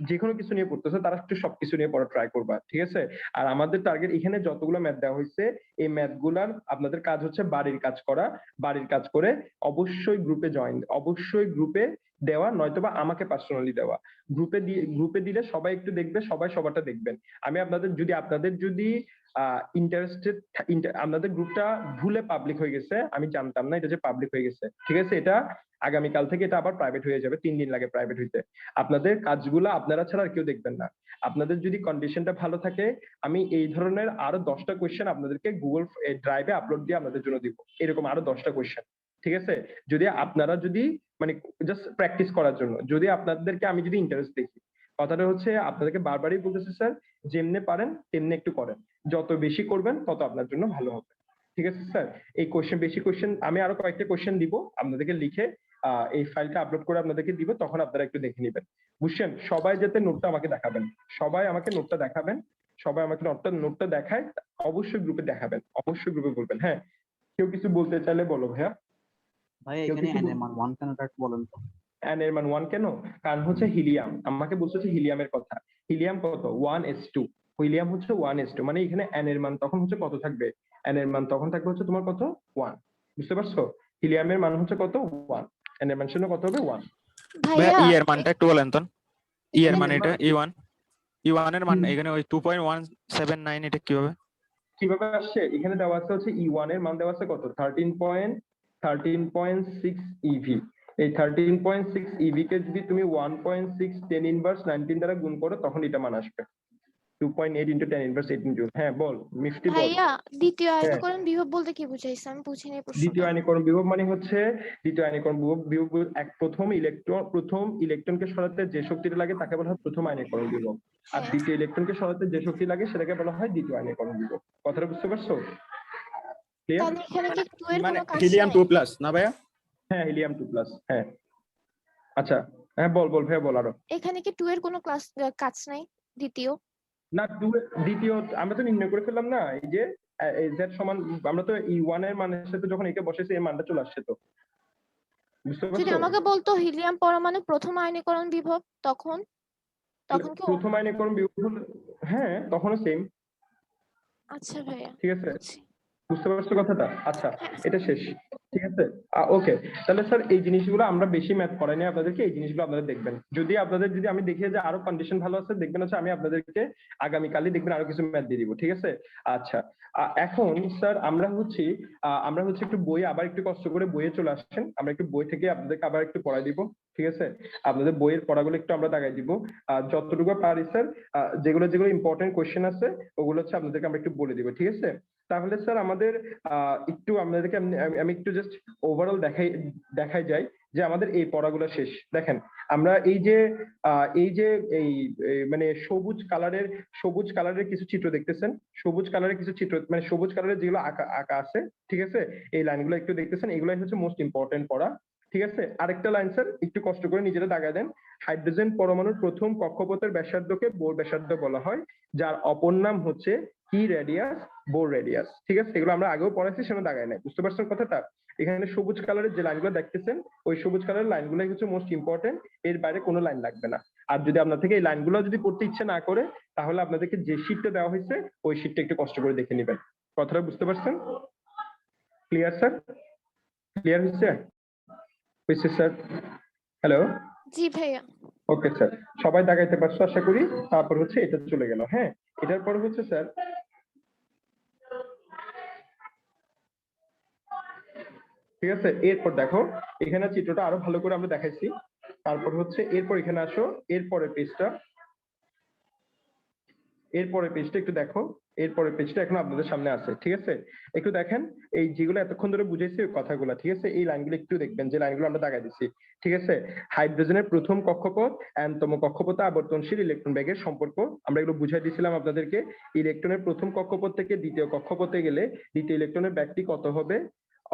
যে কোনো কিছু নিয়ে পড়তেছে তারা একটু সবকিছু নিয়ে পড়া ট্রাই করবা। ঠিক আছে? আর আমাদের টার্গেট এখানে যতগুলো ম্যাথ দেওয়া হয়েছে, এই ম্যাথ গুলার আপনাদের কাজ হচ্ছে বাড়ির কাজ করা। বাড়ির কাজ করে অবশ্যই গ্রুপে জয়েন, অবশ্যই গ্রুপে দেওয়া, নয়তোবা আমাকে পার্সোনালি দেওয়া। গ্রুপে দিলে সবাই একটু দেখবে, সবাই সবারটা দেখবেন। আমি আপনাদের যদি ইন্টারেস্টেড, আপনাদের গ্রুপটা ভুলে পাবলিক হয়ে গেছে, আমি জানতাম না এটা যে পাবলিক হয়ে গেছে। ঠিক আছে? এটা আগামীকাল থেকে এটা আবার প্রাইভেট হয়ে যাবে, 3 দিন লাগে প্রাইভেট হইতে। আপনাদের কাজগুলো আপনারা ছাড়া আর কেউ দেখবেন না। আপনাদের যদি কন্ডিশনটা ভালো থাকে, আমি এই ধরনের আরো 10টা কোয়েশ্চেন আপনাদেরকে গুগল ড্রাইভে আপলোড দিয়ে আপনাদের জন্য দিব, এরকম আরো 10টা কোয়েশ্চেন। ঠিক আছে? যদি আপনারা যদি মানে জাস্ট প্র্যাকটিস করার জন্য, যদি আপনাদেরকে আমি যদি ইন্টারেস্ট দেখি, কথাটা হচ্ছে আপনাদেরকে বারবারই বলতেছি স্যার, যেমনে পারেন তেমনি একটু করেন, যত বেশি করবেন তত আপনার জন্য ভালো হবে। ঠিক আছে স্যার? এই বেশি কোয়েশ্চেন আমি আরো কয়েকটা কোয়েশ্চেন দিব আপনাদেরকে লিখে, এই ফাইলটা আপলোড করে আপনাদেরকে দিব, তখন আপনারা একটু দেখে নেবেন। বুঝছেন? সবাই যাতে নোটটা আমাকে দেখাবেন, সবাই আমাকে নোটটা দেখাবেন, সবাই আমাকে নোটটা দেখায়, অবশ্যই গ্রুপে দেখাবেন, অবশ্যই গ্রুপে বলবেন। হ্যাঁ, কেউ কিছু বলতে চাইলে বলো ভাইয়া। ভাইয়া কেউ এখানে কিছু n এর মান 1 কেন একটু বলেন তো? n এর মান 1 কেন? কারণ হচ্ছে হিলিয়াম, আমাকে বলছে হচ্ছে হিলিয়ামের কথা। হিলিয়াম কত? 1s2। হিলিয়াম হচ্ছে 1s2, মানে এখানে n এর মান তখন হচ্ছে কত থাকবে? n এর মান তখন থাকবে হচ্ছে তোমার কত? 1। বুঝতে পারছো? হিলিয়ামের মান হচ্ছে কত? 1। n এর মান শূন্য কত হবে? 1। ভাইয়া ভাইয়া ই এর মানটা একটু বলেন তো। ই এর এখানে মান এটা E1 এর মান এখানে ওই 2.179, এটা কিভাবে? কিভাবে আসছে? এখানে দেওয়া আছে হচ্ছে E1 এর মান দেওয়া আছে কত? 13.6 ইভি। এই 13.6 ইভি কে যদি তুমি 1.6 10 ইনভার্স 19 দ্বারা গুণ করো তখন এটা মান আসবে 2.8 ইন্টু 10 ইনভার্স 18 জুল। হ্যাঁ বল মিষ্টি বল। ভাইয়া দ্বিতীয় হ্যাঁ, আয়তকরণ বিভব বলতে কি বুঝাইছে? আমি বুঝিনি এই দ্বিতীয় প্রশ্নটা। আয়নীকরণ বিভব মানে হচ্ছে, দ্বিতীয় আয়নীকরণ বিভব প্রথম ইলেকট্রনকে সরাতে যে শক্তিটা লাগে তাকে বলা হয় প্রথম আয়নীকরণ বিভব, আর হ্যাঁ, দ্বিতীয় ইলেকট্রনকে সরাতে যে শক্তি লাগে সেটাকে বলা হয় দ্বিতীয় আয়নীকরণ বিভব। কথাটা বুঝতে পারছো? ক্লিয়ার? তাহলে এখানে কি 2 এর মানে কোনো কাজ হিলিয়াম নাই? 2 প্লাস না ভাইয়া? হ্যাঁ, হিলিয়াম 2+। হ্যাঁ, আচ্ছা, হ্যাঁ বল বল ভাইয়া বল আরো। এখানে কি 2 এর কোনো কাজ নাই? দ্বিতীয় না, দ্বিতীয় আমরা তো নির্ণয় করে ফেললাম না, এই যে জেড সমান, আমরা তো E1 এর মানের সাথে যখন একে বসেছি এই মানটা চলে আসছে তো। বুঝতে যদি পারছো? আমাকে বলতো হিলিয়াম পরমাণু প্রথম আয়নীকরণ বিভব, তখন কি প্রথম আয়নীকরণ বিভব হ্যাঁ তখনও সেম। আচ্ছা ভাইয়া, ঠিক আছে? বুঝছি। বুঝতে পারছো কথাটা? আচ্ছা, এটা শেষ, ঠিক আছে। ওকে, তাহলে স্যার এই জিনিসগুলো আমরা বেশি ম্যাথ করাইনি আপনাদেরকে, এই জিনিসগুলো আপনারা দেখবেন। যদি আমি দেখি যে আরো কন্ডিশন ভালো আছে, দেখবেন হচ্ছে আমি আপনাদেরকে আগামীকালই দেখবেন আরো কিছু ম্যাথ দিয়ে দিব, ঠিক আছে। আচ্ছা, এখন স্যার আমরা হচ্ছে একটু বই আবার একটু কষ্ট করে বইয়ে চলে আসছেন, আমরা একটু বই থেকে আপনাদেরকে আবার একটু পড়াই দিব, ঠিক আছে। আপনাদের বইয়ের পড়াগুলো একটু আমরা দাগাই দিব, যতটুকু পারি স্যার। যেগুলো যেগুলো ইম্পর্টেন্ট কোয়েশ্চেন আছে ওগুলো হচ্ছে আপনাদেরকে আমরা একটু বলে দিব, ঠিক আছে। তাহলে স্যার আমাদের একটু আপনাদেরকে আমি একটু জাস্ট ওভারঅল দেখাই যাই যে আমাদের এই পড়াগুলো শেষ। দেখেন, আমরা মানে সবুজ কালারের কিছু চিত্র দেখতেছেন, সবুজ কালারের কিছু চিত্র, মানে সবুজ কালারের যেগুলো আঁকা আঁকা আছে, ঠিক আছে, এই লাইনগুলো একটু দেখতেছেন, এগুলাই হচ্ছে মোস্ট ইম্পর্টেন্ট পড়া, ঠিক আছে। আরেকটা লাইন স্যার একটু কষ্ট করে নিজেরা দাগায় দেন। হাইড্রোজেন পরমাণুর প্রথম কক্ষপথের ব্যাসার্ধকে বোর ব্যাসার্ধ বলা হয়, যার অপর নাম হচ্ছে কি রেডিয়াস, বোর রেডিয়াস, ঠিক আছে। এগুলো আমরা আগেও পড়াইছি, সেটা দাগায় নাই, বুঝতে পারছেন কথাটা। এখানে সবুজ কালারের যে লাইনগুলো দেখতেছেন, ওই সবুজ কালারের লাইনগুলোই হচ্ছে মোস্ট ইম্পর্টেন্ট, এর বাইরে কোনো লাইন লাগবে না। আর যদি আপনার থেকে এই লাইনগুলো যদি পড়তে ইচ্ছে না করে, তাহলে আপনাদেরকে যে শীটটা দেওয়া হয়েছে ওই শীটটা একটু কষ্ট করে দেখে নেবেন। কথাটা বুঝতে পারছেন? Clear sir? ক্লিয়ার হয়েছে স্যার? হ্যালো? জি ভাইয়া। ওকে স্যার, সবাই দাগাইতে পারছো আশা করি। তারপর হচ্ছে এটা চলে গেল, হ্যাঁ। এটার পর হচ্ছে স্যার ঠিক আছে, এরপর দেখো এখানে চিত্রটা আরো ভালো করে আমরা দেখাইছি। তারপর হচ্ছে এরপর এখানে আসো, এরপরের পেজটা একটু দেখো, এরপরের পেজটা এখন আপনাদের সামনে আছে, ঠিক আছে। একটু দেখেন, এই যেগুলো এতক্ষণ ধরে বুঝাইছি ওই কথাগুলো, ঠিক আছে, এই লাইনগুলো একটু দেখবেন, যে লাইনগুলো আমরা দাগাই দিচ্ছি, ঠিক আছে। হাইড্রোজেনের প্রথম কক্ষপথ এনতম কক্ষপথে আবর্তনশীল ইলেকট্রন বেগের সম্পর্ক আমরা এগুলো বুঝাই দিয়েছিলাম আপনাদেরকে। ইলেকট্রনের প্রথম কক্ষপথ থেকে দ্বিতীয় কক্ষপথে গেলে দ্বিতীয় ইলেকট্রনের ব্যাগটি কত হবে?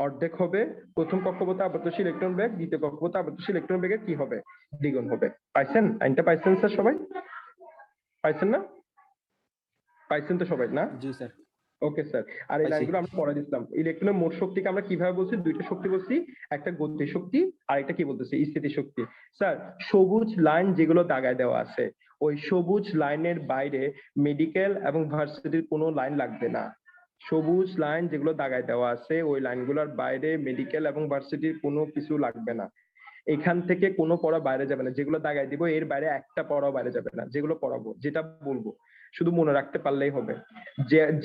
অর্ধেক হবে। প্রথম কক্ষপথে আবর্তনশীল ইলেকট্রন বেগ দ্বিতীয় কক্ষপথে আবর্তনশীল ইলেকট্রন বেগের কি হবে? দ্বিগুণ হবে। পাইছেন লাইনটা? পাইছেন স্যার? সবাই পাইছেন না? পাইছেন তো সবাই না? জি স্যার। Okay sir. আর এই লাইনগুলো আমরা পড়া দিচ্ছিলাম। ইলেকট্রনের মোট শক্তিকে আমরা কিভাবে বলছি? দুইটা শক্তি বলছি, একটা গতি শক্তি আর একটা কি বলতেছি? স্থিতি শক্তি। স্যার, সবুজ লাইন যেগুলো দাগায় দেওয়া আছে, ওই সবুজ লাইনের বাইরে মেডিকেল এবং ভার্সিটির কোনো লাইন লাগবে না। সবুজ লাইন যেগুলো দাগায় দেওয়া আছে ওই লাইনগুলোর বাইরে মেডিকেল এবং ভার্সিটির কোনো কিছু লাগবে না। এখান থেকে কোনো পড়া বাইরে যাবে না। যেগুলো দাগায় দিব এর বাইরে একটা পড়াও বাইরে যাবে না। যেগুলো পড়াবো, যেটা বলবো, শুধু মনে রাখতে পারলেই হবে।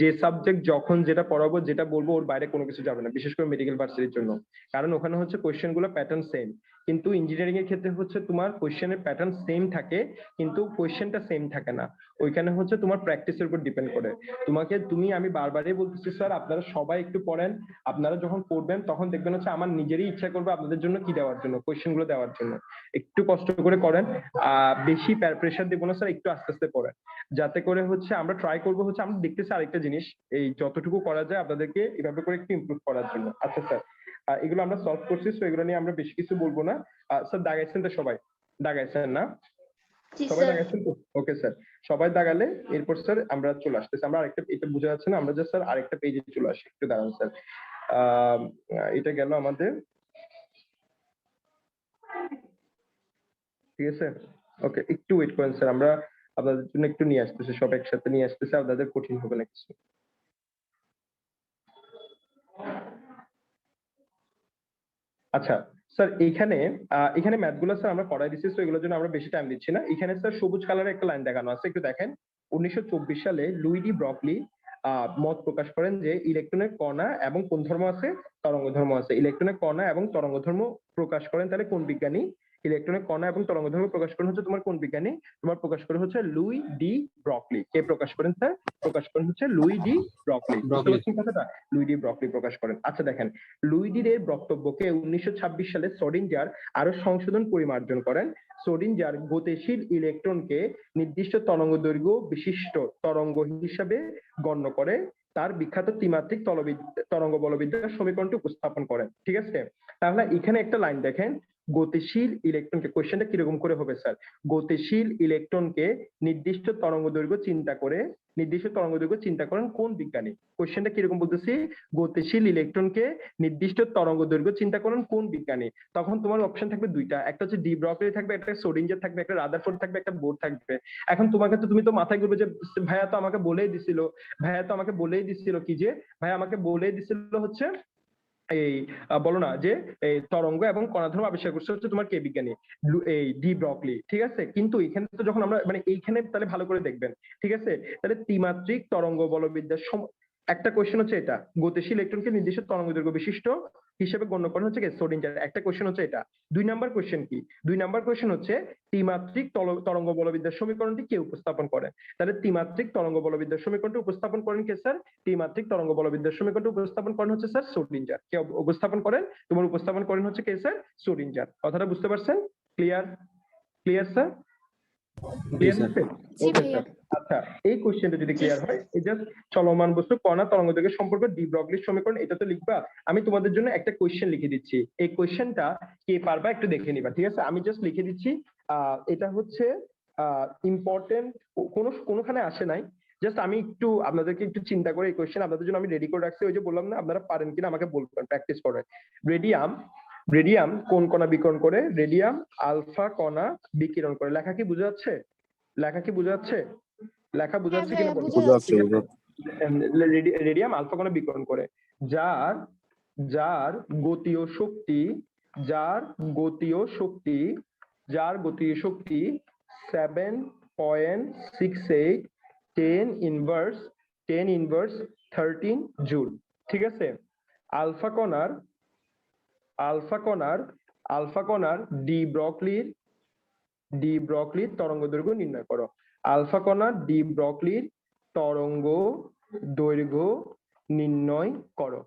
যে সাবজেক্ট যখন যেটা পড়াবো, যেটা বলবো, ওর বাইরে কোনো কিছু যাবে না, বিশেষ করে মেডিকেল ভার্সিটির জন্য। কারণ ওখানে হচ্ছে কোয়েশ্চেন গুলো প্যাটার্ন সেম, কিন্তু ইঞ্জিনিয়ারিং এর ক্ষেত্রে হচ্ছে তোমার কোয়েশ্চেনের প্যাটার্ন সেম থাকে, কিন্তু কোয়েশ্চেনটা সেম থাকে না। ওইখানে হচ্ছে তোমার প্র্যাকটিসের উপর ডিপেন্ড করে। আমি বারবারই বলতেছি স্যার, আপনারা সবাই একটু পড়েন। আপনারা যখন পড়বেন তখন দেখবেন হচ্ছে আমার নিজেরই ইচ্ছা করবে আপনাদের জন্য কি দেওয়ার জন্য, কোয়েশ্চেন গুলো দেওয়ার জন্য। একটু কষ্ট করে করেন, বেশি প্রেশার দেবো না স্যার, একটু আস্তে আস্তে পড়েন, যাতে করে হচ্ছে আমরা ট্রাই করবো হচ্ছে আমরা দেখতেছি আরেকটা জিনিস, এই যতটুকু করা যায় আপনাদেরকে এভাবে করে একটু ইমপ্রুভ করার জন্য। আচ্ছা স্যার, এগুলো আমরা সলভ করছি, তো এগুলো নিয়ে আমরা বেশি কিছু বলবো না। স্যার দাগাইছেন তো সবাই? দাগাইছেন না? জি সবাই স্যার। দাগাইছেন তো? ওকে স্যার, সবাই দাগালে এরপর স্যার আমরা চলে আসতেছি। আমরা আরেকটা, এটা বোঝা যাচ্ছে না, আমরা স্যার আরেকটা পেজে চলে আসি, একটু দাঁড়ান স্যার। এটা গেল আমাদের, ঠিক আছে। ওকে, একটু ওয়েট করেন স্যার, আমরা আপনাদের জন্য একটু নিয়ে আসতেছি, সব একসাথে নিয়ে আসতেছি, আপনাদের কঠিন হবে না কিছু। আচ্ছা স্যার, এখানে ম্যাথগুলো স্যার আমরা পড়াই দিচ্ছি, তো এগুলোর জন্য আমরা বেশি টাইম দিচ্ছি না। এখানে স্যার সবুজ কালারের একটা লাইন দেখানো আছে, একটু দেখেন। 1924 সালে লুইডি ব্রকলি মত প্রকাশ করেন যে ইলেকট্রনের কণা এবং কোন ধর্ম আছে? তরঙ্গ ধর্ম আছে। ইলেকট্রনের কণা এবং তরঙ্গ ধর্ম প্রকাশ করেন তাহলে কোন বিজ্ঞানী? ইলেকট্রনের কণা এবং তরঙ্গ ধর্ম প্রকাশ করেন হচ্ছে তোমার কোন বিজ্ঞানী? তোমার প্রকাশ করে হচ্ছে লুই ডি ব্রকলি। কে প্রকাশ করেন স্যার? প্রকাশ করেন হচ্ছে লুই ডি ব্রকলি। বুঝতে পারছেন কথাটা? লুই ডি ব্রকলি প্রকাশ করেন। আচ্ছা দেখেন, লুইডির এর বক্তব্যকে 1926 সালে সোডিঞ্জার আরো সংশোধন পরিমার্জন করেন। সোডিঞ্জার গতিশীল ইলেকট্রনকে নির্দিষ্ট তরঙ্গ দৈর্ঘ্য বিশিষ্ট তরঙ্গ হিসাবে গণ্য করে তার বিখ্যাত ত্রিমাত্রিক তরঙ্গ বলবিদ্যার সমীকরণটি উপস্থাপন করেন, ঠিক আছে। তাহলে এখানে একটা লাইন দেখেন, গতিশীল ইলেকট্রনকে, কোশ্চেনটা কিরকম করে হবে স্যার, গতিশীল ইলেকট্রনকে নির্দিষ্ট তরঙ্গ দৈর্ঘ্য চিন্তা করে, নির্দিষ্ট তরঙ্গ দৈর্ঘ্য চিন্তা করেন কোন বিজ্ঞানী? কোশ্চেনটা কিরকম বলতেছি, গতিশীল ইলেকট্রনকে নির্দিষ্ট তরঙ্গ দৈর্ঘ্য চিন্তা করেন কোন বিজ্ঞানী? তখন তোমার অপশন থাকবে দুইটা, একটা হচ্ছে ডি ব্রগলি থাকবে, একটা সোডিঞ্জার থাকবে, একটা রাদারফোর্ড থাকবে, একটা বোর থাকবে। এখন তোমাকে তো, তুমি তো মাথায় করবে যে ভাইয়া তো আমাকে বলেই দিছিল, ভাইয়া তো আমাকে বলেই দিছিল কি, যে ভাইয়া আমাকে বলেই দিছিল হচ্ছে এই বলো না যে এই তরঙ্গ এবং কণাধর্ম আবিষ্কার করছে হচ্ছে তোমার কে বিজ্ঞানী, এই ডি ব্রগলি, ঠিক আছে? কিন্তু এখানে তো যখন আমরা মানে এইখানে তাহলে ভালো করে দেখবেন, ঠিক আছে? তাহলে ত্রিমাত্রিক তরঙ্গ বলবিদ্যার একটা কোশ্চেন হচ্ছে এটা, গতিশীল ইলেকট্রনকে নির্দিষ্ট তরঙ্গ দৈর্ঘ্য বিশিষ্ট হিসেবে গণ্য করা হচ্ছে সোডিঞ্জার। একটা কোশ্চেন হচ্ছে এটা। 2 নাম্বার কোশ্চেন কি? 2 নাম্বার কোশ্চেন হচ্ছে ত্রিমাত্রিক তরঙ্গ বলবিদ্যার সমীকরণটি কে উপস্থাপন করে? তাহলে ত্রিমাত্রিক তরঙ্গ বলবিদ্যার সমীকরণটি উপস্থাপন করেন কে স্যার? ত্রিমাত্রিক তরঙ্গ বলবিদ্যার সমীকরণটি উপস্থাপন করেন হচ্ছে স্যার সোডিঞ্জার। কে উপস্থাপন করেন? তোমার উপস্থাপন করেন হচ্ছে কে স্যার? সোডিঞ্জার। কথাটা বুঝতে পারছেন? ক্লিয়ার? Clear sir? ক্লিয়ার হচ্ছে? জি ওকে ভাইয়া। স্যার। আচ্ছা, এই কোশ্চেনটা যদি ক্লিয়ার হয়, এই জাস্ট চলমান বস্তু কণা তরঙ্গ দৈর্ঘ্যের সম্পর্ক ডি ব্রগলির সমীকরণ, এটা তো লিখবা। আমি তোমাদের জন্য একটা কোশ্চেন লিখে দিচ্ছি, এই কোশ্চেনটা কে পারবা একটু দেখে নিবা, ঠিক আছে? আমি জাস্ট লিখে দিচ্ছি, এটা হচ্ছে ইম্পর্টেন্ট, কোনোখানে আসে নাই, জাস্ট আমি একটু আপনাদেরকে একটু চিন্তা করে এই কোশ্চেন আপনাদের জন্য আমি রেডি করে রাখছি। ওই যে বললাম না, আপনারা পারেন কিনা আমাকে বলবেন প্র্যাকটিস করে। রেডিয়াম, রেডিয়াম কোন কণা বিকিরণ করে? রেডিয়াম আলফা কণা বিকিরণ করে। লেখা কি বোঝা যাচ্ছে? লেখা কি বোঝা যাচ্ছে? লেখা বোঝা হ্যাঁ যাচ্ছে ভাইয়া, কিনা বলুন। বোঝা যাচ্ছে। রেডিয়াম আলফা কণা বিকিরণ করে, যার যার গতীয় শক্তি, যার গতীয় শক্তি, যার গতীয় শক্তি 7.68 10 ইনভার্স 13 জুল, ঠিক আছে? আলফা কণার, আলফা কণার, আলফা কণার ডি ব্রগলির, ডি ব্রগলির তরঙ্গ দৈর্ঘ্য নির্ণয় করো। আলফা কণার ডি ব্রগলির তরঙ্গ দৈর্ঘ্য নির্ণয় করো।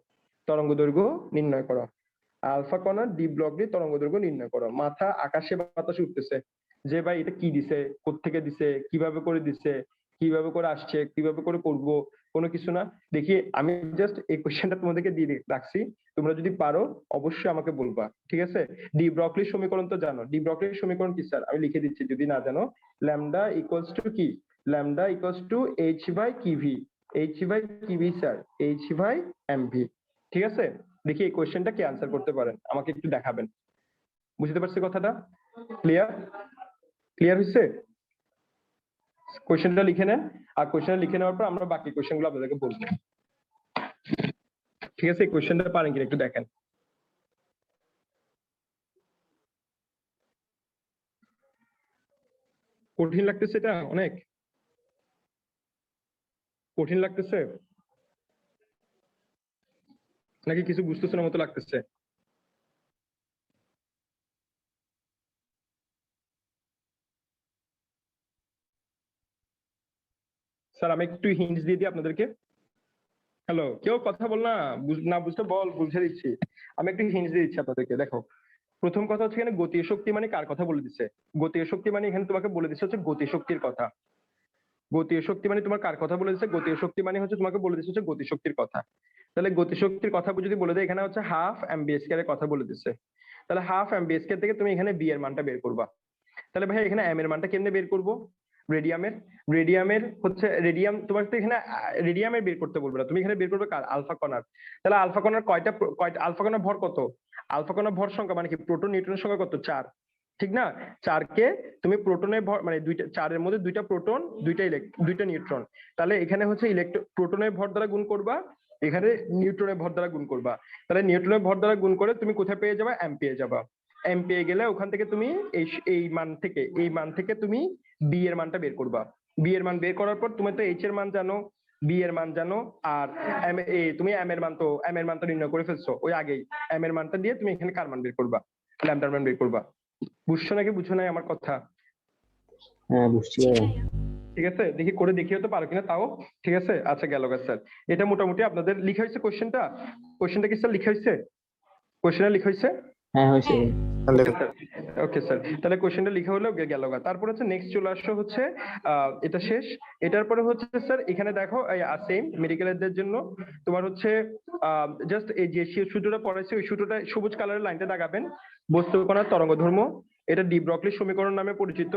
তরঙ্গ দৈর্ঘ্য নির্ণয় করো। আলফা কণার ডি ব্রগলির তরঙ্গ দৈর্ঘ্য নির্ণয় করো। মাথা আকাশে বাতাসে উঠতেছে যে ভাই এটা কি দিছে, কোত্থেকে দিছে, কিভাবে করে দিছে, কিভাবে করে আসছে, কিভাবে করে করব, কোনো কিছু না। দেখি আমি জাস্ট এই কোশ্চেনটা তোমাদেরকে দিয়ে রাখছি, তোমরা যদি পারো অবশ্যই আমাকে বলবা, ঠিক আছে? ডি ব্রগলির সমীকরণ তো জানো, ডি ব্রগলির সমীকরণ কি স্যার? আমি লিখে দিচ্ছি যদি না জানো। ল্যামডা ইকুয়ালস টু কি? Lambda equals to H by KV. H by KV sir, H by MV, ঠিক আছে? দেখি এই কোশ্চেনটা কি আনসার করতে পারেন, আমাকে একটু দেখাবেন। বুঝতে পারছি কথাটা? ক্লিয়ার? ক্লিয়ার হয়েছে? কোশ্চেনটা লিখে নেন, আর কোশ্চেনটা লিখে নেওয়ার পর আমরা বাকি কোশ্চেনগুলো আপনাদেরকে বলবো, ঠিক আছে? এই কোশ্চেনটা পারেন কিনা একটু দেখেন। কঠিন লাগতেছে? এটা অনেক কঠিন লাগতেছে নাকি কিছু বুঝতেছে না মতো লাগতেছে? স্যার আমি একটু হিন্টস দিয়ে দিই আপনাদেরকে। হ্যালো, কেউ কথা বল না, না বুঝতে বল, বুঝে দিচ্ছি। আমি একটু হিন্টস দিয়ে দিচ্ছি আপনাদেরকে। দেখো, প্রথম কথা হচ্ছে এখানে গতীয় শক্তি মানে কার কথা বলে দিচ্ছে? গতীয় শক্তি মানে এখানে তোমাকে বলে দিচ্ছে হচ্ছে গতি শক্তির কথা। গতীয় শক্তি মানে তোমার কার কথা বলে দিচ্ছে? গতীয় শক্তি মানে হচ্ছে তোমাকে বলে দিচ্ছে হচ্ছে গতি শক্তির কথা। তাহলে গতি শক্তির কথা যদি বলে দেয়, এখানে হচ্ছে হাফ এমবিএসকে এর কথা বলে দিচ্ছে। তাহলে হাফ এমবিএসকে থেকে তুমি এখানে বি এর মানটা বের করবা। তাহলে ভাই এখানে এম এর মানটা কেমনে বের করবো? রেডিয়ামের, রেডিয়ামের হচ্ছে রেডিয়াম, তোমার তো এখানে রেডিয়ামের বের করতে বলবে না, তুমি এখানে বের করবে কার? আলফা কণার। তাহলে আলফা কণার কয়টা, আলফা কণার ভর কত? আলফা কণার ভর সংখ্যা মানে কি? প্রোটন নিউট্রনের সংখ্যা কত? 4, ঠিক না? 4কে তুমি প্রোটনের ভর মানে দুইটা, 4-এর মধ্যে 2টা প্রোটন, 2টা নিউট্রন। তাহলে এখানে হচ্ছে প্রোটনের ভর দ্বারা গুণ করবা, এখানে নিউট্রনের ভর দ্বারা গুণ করবা। তাহলে নিউট্রনের ভর দ্বারা গুণ করে তুমি কোথায় পেয়ে যাবা? এম পেয়ে যাবা। এম পেয়ে গেলে ওখান থেকে তুমি এই মান থেকে তুমি বি এর মানটা বের করবা। বি এর মান বের করার পর তুমি তো এইচ এর মান জানো, বি এর মান জানো, আর তুমি এম এর মান তো নির্ণয় করে ফেলছো ওই আগেই। এম এর মানটা দিয়ে তুমি এখানে কার মান বের করবা? ল্যামডার মান বের করবা। বুঝছো নাকি বুঝছো নাই আমার কথা? হ্যাঁ বুঝছি জি ভাইয়া। ভাইয়া। ঠিক আছে, দেখি করে দেখিও তো পারো কিনা তাও। ঠিক আছে, আচ্ছা গেল স্যার। এটা মোটামুটি আপনাদের লিখা হয়েছে কোশ্চেনটা? কোশ্চেনটা কি স্যার লিখা হয়েছে? কোশ্চেনটা লিখা হয়েছে? হ্যাঁ হয়েছে হ্যাঁ। ভাইয়া। ওকে স্যার, তাহলে কোশ্চেনটা লিখা হলো গেল গা। তারপর হচ্ছে নেক্সট চলে আসো হচ্ছে এটা শেষ। এটার পরে হচ্ছে স্যার এখানে দেখো সেম মেডিকেলের জন্য তোমার হচ্ছে জাস্ট এই যে সূত্রটা পড়াইছে ওই সূত্রটা সবুজ কালারের লাইনটা দাগাবেন। বস্তু কণার তরঙ্গ ধর্ম, এটা ডি ব্রগলি সমীকরণ নামে পরিচিত।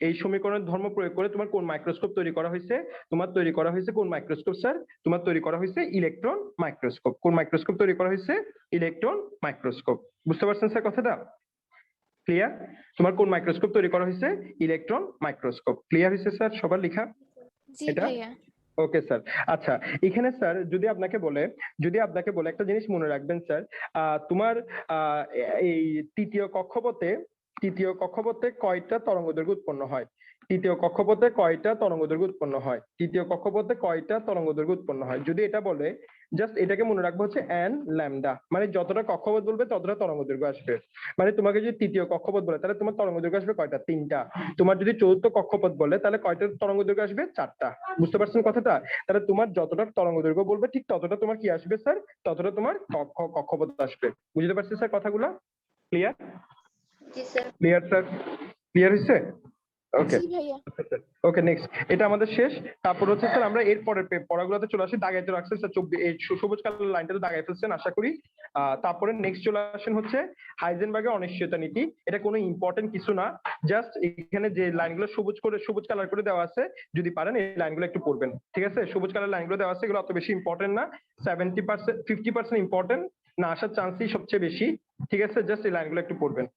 এই সমীকরণের ধর্ম প্রয়োগ করে তোমার কোন মাইক্রোস্কোপ তৈরি করা হয়েছে? তোমার তৈরি করা হয়েছে কোন মাইক্রোস্কোপ স্যার? তোমার তৈরি করা হয়েছে ইলেকট্রন মাইক্রোস্কোপ। কোন মাইক্রোস্কোপ তৈরি করা হয়েছে? Electron microscope. বুঝতে পারছেন স্যার কথাটা? ক্লিয়ার? তোমার কোন মাইক্রোস্কোপ তৈরি করা হয়েছে? Electron microscope. ক্লিয়ার হয়েছে স্যার সবার লেখা? জি এটা ভাইয়া। Okay sir. আচ্ছা, এখানে স্যার যদি আপনাকে বলে একটা জিনিস মনে রাখবেন স্যার, তোমার এই তৃতীয় কক্ষপথে কয়টা তরঙ্গদৈর্ঘ্য উৎপন্ন হয়? তৃতীয় কক্ষপথে কয়টা তরঙ্গদৈর্ঘ্য উৎপন্ন হয়? তৃতীয় কক্ষপথে কয়টা তরঙ্গদৈর্ঘ্য উৎপন্ন হয়? যদি এটা বলে জাস্ট এটাকে মনে রাখবো হচ্ছে n ল্যামডা, মানে যতটা কক্ষপথ বলবে ততটা তরঙ্গদৈর্ঘ্য আসবে। মানে তোমাকে যদি তৃতীয় কক্ষপথ বলে তাহলে তোমার তরঙ্গদৈর্ঘ্য আসবে কয়টা? 3টা। তোমার যদি চতুর্থ কক্ষপথ বলে তাহলে কয়টা তরঙ্গদৈর্ঘ্য আসবে? 4টা। বুঝতে পারছেন কথাটা? তাহলে তোমার যতটা তরঙ্গদৈর্ঘ্য বলবে ঠিক ততটা তোমার কি আসবে স্যার? ততটা তোমার কক্ষপথ আসবে। বুঝতে পারছেন স্যার কথাগুলো? ক্লিয়ার? জি স্যার। Clear sir? ক্লিয়ার হয়েছে? ওকে। জি ভাইয়া। ওকে নেক্সট, এটা আমাদের শেষ। তারপর হচ্ছে স্যার আমরা এর পরের পড়াগুলোতে চলে আসি। দাগাইতে রাখছেন স্যার, এই সবুজ কালার লাইনটা তো দাগাই ফেলছেন আশা করি। তারপরে নেক্সট চলে আসেন হচ্ছে হাইজেনবার্গের অনিশ্চয়তা নীতি। এটা কোনো ইম্পর্টেন্ট কিছু না, জাস্ট এখানে যে লাইনগুলো সবুজ কালার করে দেওয়া আছে যদি পারেন এই লাইনগুলো একটু পড়বেন। ঠিক আছে? সবুজ কালার লাইনগুলো দেওয়া আছে, এগুলো অত বেশি ইম্পর্টেন্ট না। 70% 50% ইম্পর্টেন্ট, না আসার চান্সই সবচেয়ে বেশি। ঠিক আছে? জাস্ট এই লাইনগুলো একটু পড়বেন।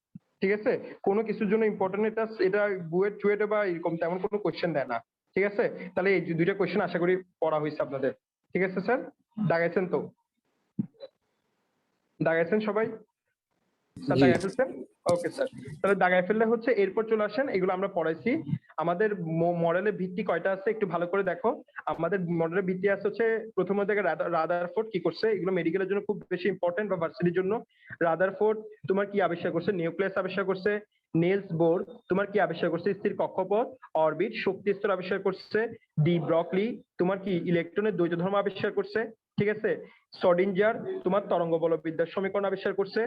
ঠিক আছে? কোনো কিছুর জন্য ইম্পর্টেন্ট এটা বুয়েট চুয়েটে বা এরকম তেমন কোনো কোশ্চেন দেয় না। ঠিক আছে? তাহলে এই দুইটা কোশ্চেন আশা করি পড়া হয়েছে আপনাদের। ঠিক আছে স্যার? দাগাইছেন তো? দাগাইছেন সবাই? স্যার জি। দাগাই ফেলছেন? ওকে স্যার, তাহলে দাগাই ফেললে হচ্ছে এরপর চলে আসেন, এগুলো আমরা পড়াইছি। আমাদের মডেলের ভিত্তি কয়টা আছে একটু ভালো করে দেখো। আমাদের মডেলের ভিত্তি আছে হচ্ছে প্রথম থেকে রাদারফোর্ড কি করছে, এগুলো মেডিকেলের জন্য খুব বেশি ইম্পর্টেন্ট বা ভার্সিটির জন্য। রাদারফোর্ড তোমার কি আবিষ্কার করছে? নিউক্লিয়াস আবিষ্কার করছে। নেলস বোর তোমার কি আবিষ্কার করছে? স্থির কক্ষপথ। অরবিট শক্তি স্তর আবিষ্কার করছে। ডি ব্রকলি তোমার কি ইলেকট্রনের দ্বৈত ধর্ম আবিষ্কার করছে। ঠিক আছে? শর্ডিঞ্জার তোমার তরঙ্গ বলবিদ্যার সমীকরণ আবিষ্কার করছে।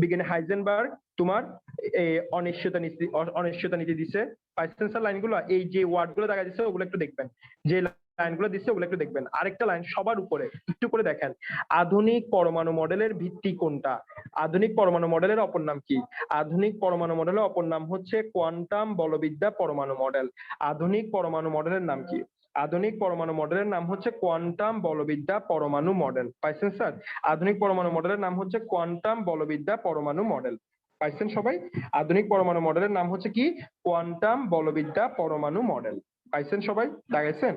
বিজ্ঞানী হাইজেনবার্গ তোমার অনিশ্চয়তা নীতি দিছে। পাইছেন স্যার লাইনগুলো? এই যে ওয়ার্ড গুলো দেখা দিচ্ছে ওগুলো একটু দেখবেন, যে লাইনগুলো দিচ্ছে ওগুলো একটু দেখবেন। আরেকটা লাইন সবার উপরে একটু করে দেখেন, আধুনিক পরমাণু মডেলের ভিত্তি কোনটা? আধুনিক পরমাণু মডেলের অপর নাম কি? আধুনিক পরমাণু মডেলের অপর নাম হচ্ছে কোয়ান্টাম বলবিদ্যা পরমাণু মডেল। আধুনিক পরমাণু মডেলের নাম কি? আধুনিক পরমাণু মডেলের নাম হচ্ছে কোয়ান্টাম বলবিদ্যা পরমাণু মডেল। পাইছেন স্যার? আধুনিক পরমাণু মডেলের নাম হচ্ছে কোয়ান্টাম বলবিদ্যা পরমাণু মডেল। পাইছেন সবাই? আধুনিক পরমাণু মডেলের নাম হচ্ছে কি? কোয়ান্টাম বলবিদ্যা পরমাণু মডেল। পাইছেন সবাই? দাগাইছেন?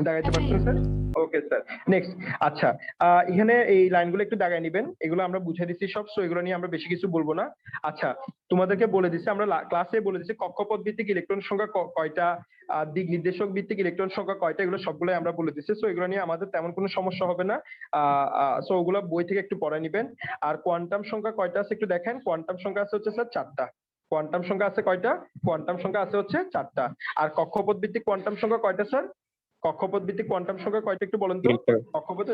দাগাইতে পারছেন স্যার? Okay sir. নেক্সট, আচ্ছা, এখানে এই লাইনগুলো একটু দাগাই নিবেন, এগুলো আমরা বুঝে দিচ্ছি সব, সো এগুলো নিয়ে আমরা বেশি কিছু বলবো না। আচ্ছা, তোমাদেরকে বলে দিচ্ছি, আমরা ক্লাসে বলে দিচ্ছি কক্ষপথ ভিত্তিক ইলেকট্রন সংখ্যা কয়টা, দিক নির্দেশক ভিত্তিক ইলেকট্রন সংখ্যা কয়টা, এগুলো সবগুলোই আমরা বলে দিচ্ছি। সো এগুলো নিয়ে আমাদের তেমন কোনো সমস্যা হবে না। সো ওগুলো বই থেকে একটু পড়ে নিবেন। আর কোয়ান্টাম সংখ্যা কয়টা আছে একটু দেখেন। কোয়ান্টাম সংখ্যা আছে হচ্ছে স্যার 4টা। কোয়ান্টাম সংখ্যা আছে কয়টা? কোয়ান্টাম সংখ্যা আছে হচ্ছে 4টা। আর কক্ষপথ ভিত্তিক কোয়ান্টাম সংখ্যা কয়টা স্যার? কক্ষপথ ভিত্তিক কোয়ান্টাম সংখ্যা কয়টা একটু বলেন তো? কক্ষপথে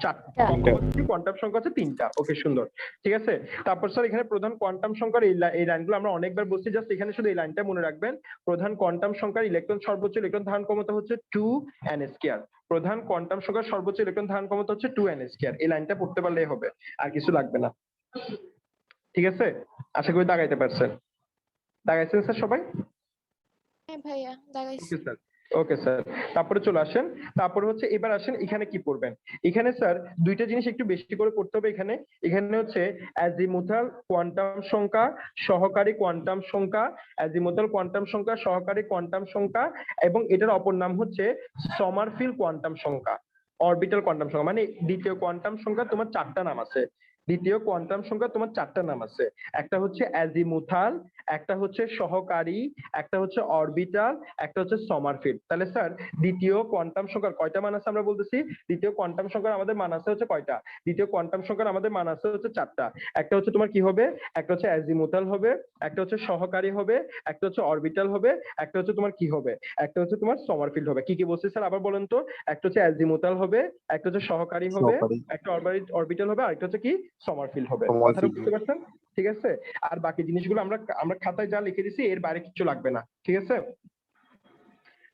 4টা। কক্ষপথ ভিত্তিক কোয়ান্টাম সংখ্যা হচ্ছে 3টা। ওকে সুন্দর। ঠিক আছে? তারপর স্যার এখানে প্রধান কোয়ান্টাম সংখ্যার এই লাইনগুলো আমরা অনেকবার বলছি, জাস্ট এখানে শুধু এই লাইনটা মনে রাখবেন। প্রধান কোয়ান্টাম সংখ্যার ইলেকট্রন সর্বোচ্চ ইলেকট্রন ধারণ ক্ষমতা হচ্ছে 2n²। প্রধান কোয়ান্টাম সংখ্যার সর্বোচ্চ ইলেকট্রন ধারণ ক্ষমতা হচ্ছে 2n²। এই লাইনটা পড়তে পারলেই হবে, আর কিছু লাগবে না। ঠিক আছে? আশা করি দাগাইতে পারছেন। দাগাইছেন স্যার সবাই? হ্যাঁ ভাইয়া দাগাইছি। ওকে স্যার। ওকে স্যার, তারপরে চলে আসেন। তারপরে হচ্ছে এবার আসেন এখানে কি পড়বেন। এখানে স্যার দুইটা জিনিস একটু বেশি করে পড়তে হবে। এখানে এখানে হচ্ছে অ্যাজিমুথাল কোয়ান্টাম সংখ্যা, সহকারী কোয়ান্টাম সংখ্যা, অ্যাজিমুথাল কোয়ান্টাম সংখ্যা, সহকারী কোয়ান্টাম সংখ্যা, এবং এটার অপর নাম হচ্ছে সমারফিল্ড কোয়ান্টাম সংখ্যা, অরবিটাল কোয়ান্টাম সংখ্যা। মানে দ্বিতীয় কোয়ান্টাম সংখ্যা তোমার 4টা নাম আছে। দ্বিতীয় কোয়ান্টাম সংখ্যা তোমার 4টা নাম আছে। একটা হচ্ছে অ্যাজিমুথাল, একটা হচ্ছে সহকারী, একটা হচ্ছে অরবিটাল, একটা হচ্ছে সমারফিল্ড। তাহলে স্যার দ্বিতীয় কোয়ান্টাম সংখ্যার কয়টা মান আছে আমরা বলতেছি? দ্বিতীয় কোয়ান্টাম সংখ্যার আমাদের মান আছে হচ্ছে কয়টা? দ্বিতীয় কোয়ান্টাম সংখ্যার আমাদের মান আছে হচ্ছে 4টা। একটা হচ্ছে তোমার কি হবে? একটা হচ্ছে অ্যাজিমুথাল হবে, একটা হচ্ছে সহকারী হবে, একটা হচ্ছে অরবিটাল হবে, একটা হচ্ছে তোমার কি হবে? একটা হচ্ছে তোমার সমারফিল্ড হবে। কি কি বলছি স্যার আবার বলেন তো? একটা হচ্ছে অ্যাজিমুথাল হবে, একটা হচ্ছে সহকারী হবে, একটা অরবিটাল হবে, আর একটা হচ্ছে কি সমারফিল্ড হবে। Sommerfield কথাটা বুঝতে পারছেন? ঠিক আছে? আর বাকি জিনিসগুলো আমরা আমরা খাতায় যা লিখে দিছি এর বাইরে কিচ্ছু লাগবে না। ঠিক আছে?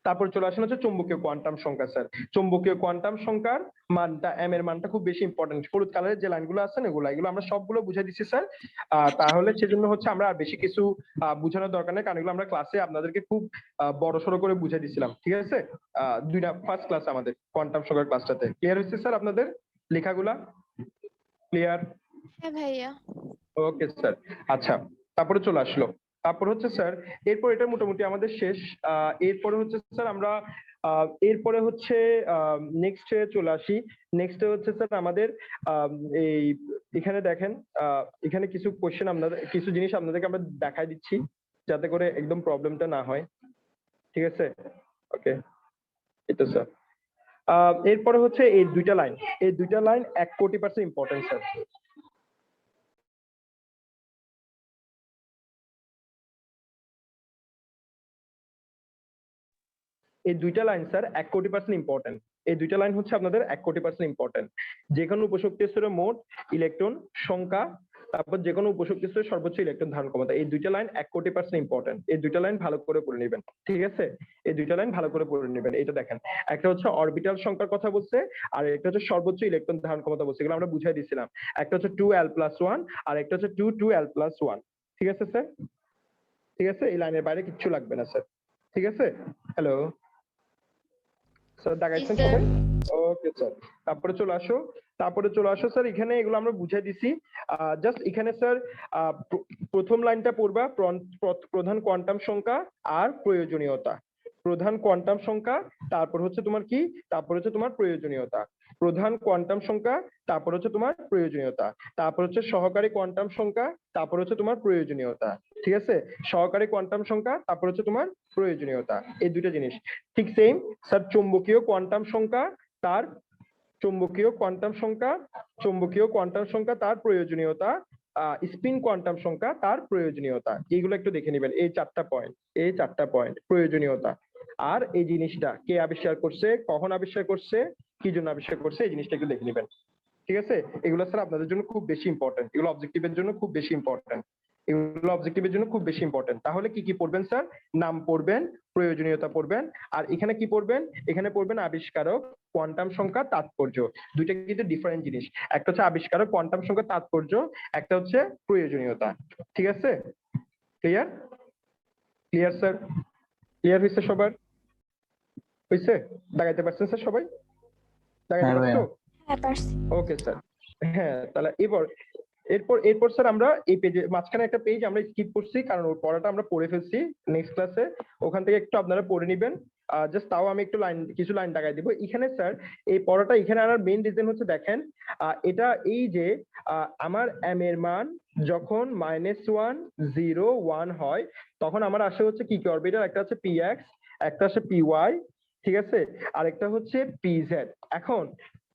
তারপর চলে আসেন হচ্ছে চুম্বকীয় কোয়ান্টাম সংখ্যা স্যার। চুম্বকীয় কোয়ান্টাম সংখ্যার মানটা এম এর মানটা খুব বেশি ইম্পর্টেন্ট। হলুদ কালারের যে লাইনগুলো আছে না এগুলো আমরা সবগুলো বুঝে দিচ্ছি স্যার। তাহলে সেজন্য হচ্ছে আমরা আর বেশি কিছু বোঝানোর দরকার নেই, কারণ এগুলো আমরা ক্লাসে আপনাদেরকে খুব বড় সড়ো করে বুঝে দিছিলাম। ঠিক আছে? দুইটা ফার্স্ট ক্লাস আমাদের কোয়ান্টাম সংখ্যার ক্লাসটাতে ক্লিয়ার হয়েছে স্যার আপনাদের লেখাগুলা? ক্লিয়ার? হ্যাঁ ভাইয়া। Okay sir. আচ্ছা, তারপরে চলে আসলো। তারপর হচ্ছে স্যার এরপর এটা মোটামুটি আমাদের শেষ। এরপরে হচ্ছে স্যার আমরা এরপরে হচ্ছে নেক্সটে চলে আসি। নেক্সটে হচ্ছে স্যার আমাদের এই এখানে দেখেন এখানে কিছু কোশ্চেন আপনাদের কিছু জিনিস আপনাদেরকে আমরা দেখাই দিচ্ছি যাতে করে একদম প্রবলেমটা না হয়। ঠিক আছে? ওকে, এটা স্যার। এরপরে হচ্ছে এই দুইটা লাইন 1,00,00,000% ইম্পর্টেন্ট স্যার। এই দুইটা লাইন স্যার 1,00,00,000% ইম্পর্টেন্ট। এই দুইটা লাইন হচ্ছে আপনাদের 1,00,00,000% ইম্পর্টেন্ট। যে কোনো উপশক্তি স্তরের মোট ইলেকট্রন সংখ্যা, তারপর যে কোনো উপশক্তি স্তরের সর্বোচ্চ ইলেকট্রন ধারণ ক্ষমতা, এই দুইটা লাইন 1,00,00,000% ইম্পর্টেন্ট। এই দুইটা লাইন ভালো করে পড়ে নেবেন। ঠিক আছে? এই দুইটা লাইন ভালো করে পড়ে নেবেন। এটা দেখেন, একটা হচ্ছে অরবিটাল সংখ্যার কথা বলছে, আর একটা হচ্ছে সর্বোচ্চ ইলেকট্রন ধারণ ক্ষমতা বলছে। এগুলো আমরা বুঝাই দিয়েছিলাম। একটা হচ্ছে 2l+1 আর একটা হচ্ছে 2l+1। ঠিক আছে স্যার? ঠিক আছে? এই লাইনের বাইরে কিচ্ছু লাগবে না স্যার। ঠিক আছে? হ্যালো স্যার, দেখাইছেন সবাই? Okay sir. তারপরে চলে আসো স্যার। এখানে এগুলো আমরা বুঝাই দিছি। জাস্ট এখানে স্যার প্রথম লাইনটা পড়বা, প্রধান কোয়ান্টাম সংখ্যা আর প্রয়োজনীয়তা। প্রধান কোয়ান্টাম সংখ্যা, তারপর হচ্ছে তোমার কি, তারপর হচ্ছে তোমার প্রয়োজনীয়তা। প্রধান কোয়ান্টাম সংখ্যা, তারপর হচ্ছে তোমার প্রয়োজনীয়তা, তারপর হচ্ছে সহকারী কোয়ান্টাম সংখ্যা, তারপর হচ্ছে তোমার প্রয়োজনীয়তা। ঠিক আছে? সহকারী কোয়ান্টাম সংখ্যা, তারপর হচ্ছে তোমার প্রয়োজনীয়তা। এই দুইটা জিনিস ঠিক সেম স্যার। চুম্বকীয় কোয়ান্টাম সংখ্যা তার চুম্বকীয় কোয়ান্টাম সংখ্যা তার প্রয়োজনীয়তা, স্পিন কোয়ান্টাম সংখ্যা তার প্রয়োজনীয়তা। এইগুলো একটু দেখে নেবেন। এই চারটা পয়েন্ট প্রয়োজনীয়তা। আর এই জিনিসটা কে আবিষ্কার করছে, কখন আবিষ্কার করছে, কি জন্য আবিষ্কার করছে, এই জিনিসটা একটু দেখে নেবেন। ঠিক আছে? এগুলো স্যার আপনাদের জন্য খুব বেশি ইম্পর্টেন্ট। এগুলো অবজেক্টিভের জন্য খুব বেশি ইম্পর্টেন্ট। তাহলে কি কি পড়বেন স্যার? নাম পড়বেন, প্রয়োজনীয়তা পড়বেন, আর এখানে কি পড়বেন? এখানে পড়বেন আবিষ্কারক, কোয়ান্টাম সংখ্যা, তাৎপর্য। দুইটা কিন্তু ডিফারেন্ট জিনিস। একটা হচ্ছে আবিষ্কারক, কোয়ান্টাম সংখ্যা, তাৎপর্য, একটা হচ্ছে প্রয়োজনীয়তা। ঠিক আছে? ক্লিয়ার? Clear sir? ক্লিয়ার হয়েছে সবার? হয়েছে? দেখাইতে পারছেন স্যার সবাই? দেখাইতে হ্যাঁ পারছো? হ্যাঁ পারছি। Okay sir. হ্যাঁ, তাহলে এরপর স্যার আমরা এই পেজে মাঝখানে একটা পেজ আমরা স্কিপ করছি, কারণ ওর পড়াটা আমরা পড়ে ফেলছি নেক্সট ক্লাসে। ওখান থেকে একটু আপনারা পড়ে নেবেন। জাস্ট তাও আমি একটু কিছু লাইন দেখাই দিব এখানে স্যার। এই পড়াটা এখানে আনার মেইন রিজন হচ্ছে দেখেন, এটা এই যে আমার এম এর মান যখন -1 0 1 হয়, তখন আমার আসে হচ্ছে কি কি অরবিটাল, একটা হচ্ছে px, একটা হচ্ছে py, ঠিক আছে, আরেকটা হচ্ছে pz। এখন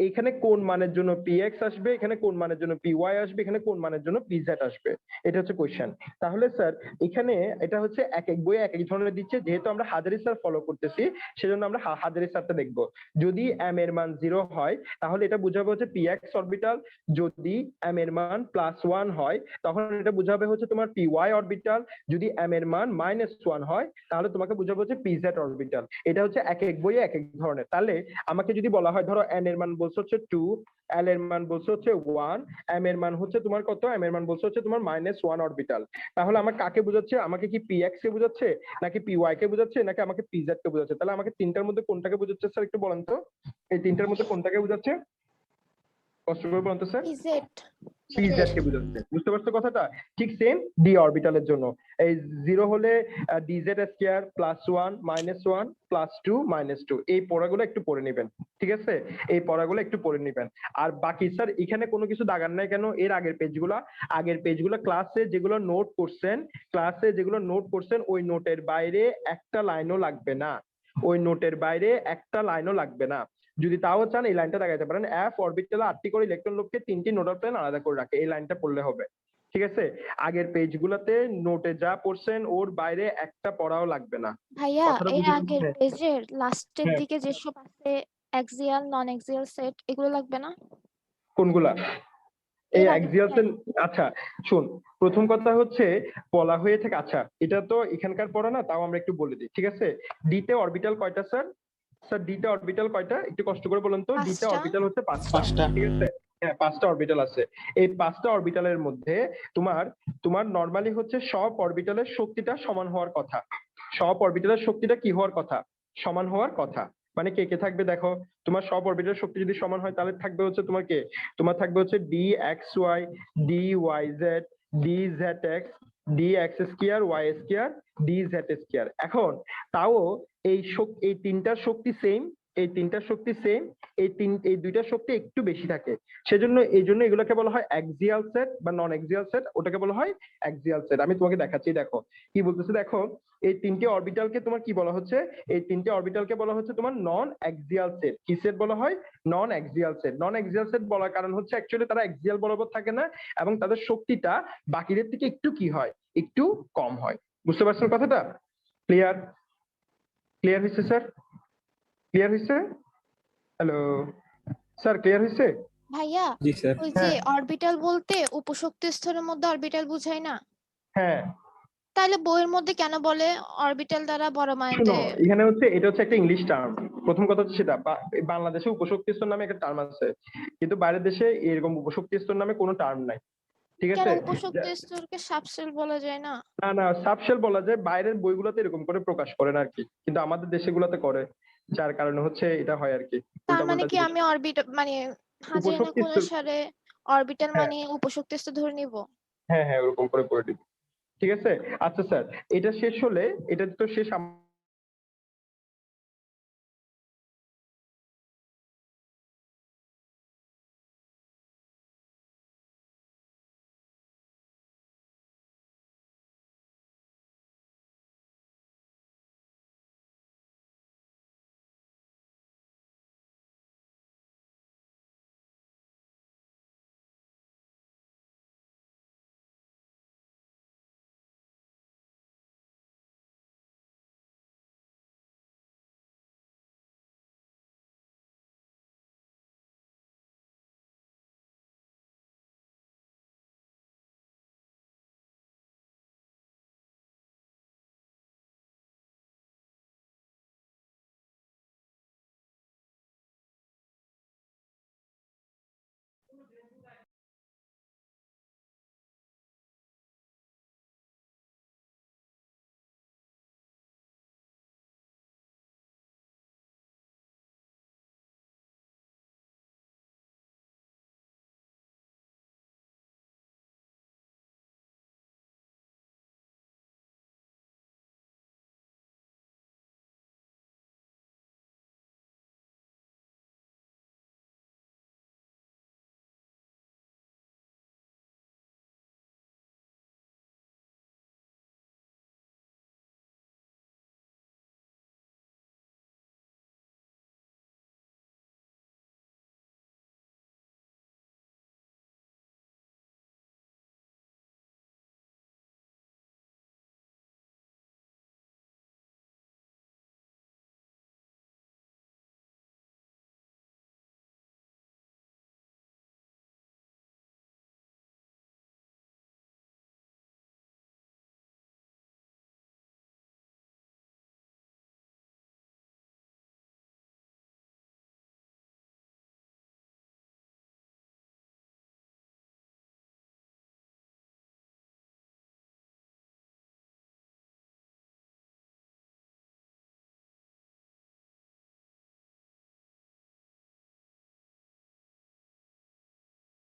এখানে কোন মানের জন্য px আসবে, এখানে কোন মানের জন্য py আসবে, এখানে কোন মানের জন্য pz আসবে, এটা হচ্ছে কোশ্চেন। তাহলে স্যার এখানে এটা হচ্ছে এক এক বইয়ে এক এক ধরনের দিচ্ছে। যেহেতু আমরা হাজারি স্যার ফলো করতেছি, সেজন্য আমরা হাজারি স্যারটা দেখবো। যদি m এর মান 0 হয় তাহলে এটা বোঝাবে হচ্ছে px অরবিটাল। যদি m এর মান +1 হয় তখন এটা বোঝাবে হচ্ছে তোমার py অরবিটাল। যদি m এর মান -1 হয় তাহলে তোমাকে বোঝাবে হচ্ছে pz অরবিটাল। এটা হচ্ছে এক এক বইয়ে এক এক ধরনের। তাহলে আমাকে যদি বলা হয়, ধরো n এর মান বলছে হচ্ছে 2, l এর মান বলছে হচ্ছে 1, m এর মান হচ্ছে তোমার কত, m এর মান বলছে হচ্ছে তোমার -1 অরবিটাল। তাহলে আমার কাকে বোঝাচ্ছে? আমাকে কি px কে বোঝাচ্ছে, নাকি py কে বোঝাচ্ছে, নাকি আমাকে pz কে বোঝাচ্ছে? তাহলে আমাকে তিনটার মধ্যে কোনটাকে বোঝাচ্ছে স্যার একটু বলেন তো। এই তিনটার মধ্যে কোনটাকে বোঝাচ্ছে? কষ্ট করে বলেন তো স্যার। ইজেট। pz কে বোঝাচ্ছে। বুঝতে পারছো কথাটা? ঠিক সেম d অরবিটালের জন্য। এই 0 হলে dz স্কয়ার, +1 -1 +2 -2। এই পড়াগুলো একটু পড়ে নেবেন। ঠিক আছে? এই পড়াগুলো একটু পড়ে নেবেন। আর বাকি স্যার এখানে কোনো কিছু দাগান নাই কেন? এর আগের পেজগুলো ক্লাসে যেগুলো নোট করছেন ওই নোটের বাইরে একটা লাইনও লাগবে না। যদি তাও চান এই লাইনটা দেখাইতে পারেন, f অরবিটালে 8টি করে ইলেকট্রন লোককে 3টি নোডাল প্লেন আলাদা করে রাখে। এই লাইনটা পড়লে হবে। ঠিক আছে? আগের পেজগুলোতে নোটে যা পড়ছেন ওর বাইরে একটা পড়াও লাগবে না। ভাইয়া কথাটা এর বুঝে আগের গেছেন? পেজের লাস্টের হ্যাঁ। দিকে যেসব আছে, অ্যাক্সিয়াল নন অ্যাক্সিয়াল সেট, এগুলো লাগবে না? কোনগুলা? এই এর অ্যাক্সিয়াল সেল, আচ্ছা শুন, প্রথম কথা হচ্ছে পলা হয়ে থাকে। আচ্ছা এটা তো এখানকার পড়া না, তাও আমরা একটু বলে দিই, ঠিক আছে? ডিতে অরবিটাল কয়টা স্যার? স্যার ডিতে অরবিটাল কয়টা, একটু কষ্ট করে বলুন তো। ডিতে 5টা। অরবিটাল হচ্ছে 5টা, পাঁচটা। ঠিক আছে? হ্যাঁ 5টা অরবিটাল আছে। এই 5টা অরবিটালের মধ্যে তোমার তোমার নর্মালি হচ্ছে সব অরবিটালের শক্তিটা সমান হওয়ার কথা। সব অরবিটালের শক্তিটা কি হওয়ার কথা? সমান হওয়ার কথা। মানে কে কে থাকবে দেখো, তোমার সব অরবিটালের শক্তি যদি সমান হয় তাহলে থাকবে হচ্ছে তোমার কে, তোমার থাকবে হচ্ছে D X Y, D Y Z, D Z X, D X square, Y square, D Z square. এখন তাও এই তিনটার শক্তি সেম, এই তিনটার শক্তি সেম, এই দুইটার শক্তি একটু বেশি থাকে। সেজন্য এই জন্য এগুলোকে বলা হয় অ্যাক্সিয়াল সেট বা নন অ্যাক্সিয়াল সেট, ওটাকে বলা হয় অ্যাক্সিয়াল সেট। আমি তোমাকে দেখাচ্ছি, দেখো কি বলতেছে দেখো। এই তিনটে অরবিটালকে তোমার কি বলা হচ্ছে? এই তিনটে অরবিটালকে বলা হচ্ছে তোমার নন অ্যাক্সিয়াল সেট। কি সেট বলা হয়? নন অ্যাক্সিয়াল সেট। নন অ্যাক্সিয়াল সেট বলার কারণ হচ্ছে অ্যাকচুয়ালি তারা অ্যাক্সিয়াল বরাবর থাকে না এবং তাদের শক্তিটা বাকিদের থেকে একটু কি হয়, একটু কম হয়। বুঝতে পারছেন কথাটা? ক্লিয়ার? ক্লিয়ার হয়েছে স্যার? ক্লিয়ার হয়েছে? হ্যালো স্যার, ক্লিয়ার হয়েছে? ভাইয়া, জি স্যার। ওই যে হ্যাঁ অরবিটাল বলতে উপশক্তি স্তরের মধ্যে অরবিটাল বুঝায় না? হ্যাঁ, তাহলে বইয়ের মধ্যে কেন বলে অরবিটাল দ্বারা শোনো, পরমাণুতে? এখানে হচ্ছে এটা হচ্ছে একটা ইংলিশ টার্ম। প্রথম কথা হচ্ছে সেটা, বাংলাদেশে উপশক্তি স্তর নামে একটা টার্ম আছে, কিন্তু বাইরের দেশে এরকম উপশক্তি স্তর নামে কোনো টার্ম নাই, ঠিক কেন আছে? উপশক্তি স্তরকে সাবশেল বলা যায় না? না না, সাবশেল বলা যায়, বাইরের বইগুলোতে এরকম করে প্রকাশ করে না আর কি, কিন্তু আমাদের দেশেগুলোতে করে, যার কারণে হচ্ছে এটা হয় আর কি, তার উল্টা মানে পাল্টা কি জিনিস। আমি অরবিটাল মানে হাজারিনের উপশক্তি কোন স্তর, সারে অরবিটাল হ্যাঁ মানে উপশক্তি স্তর ধরে নিব? হ্যাঁ হ্যাঁ, ওরকম করে দিবি, ঠিক আছে? আচ্ছা স্যার, এটা শেষ হলে, এটা তো শেষ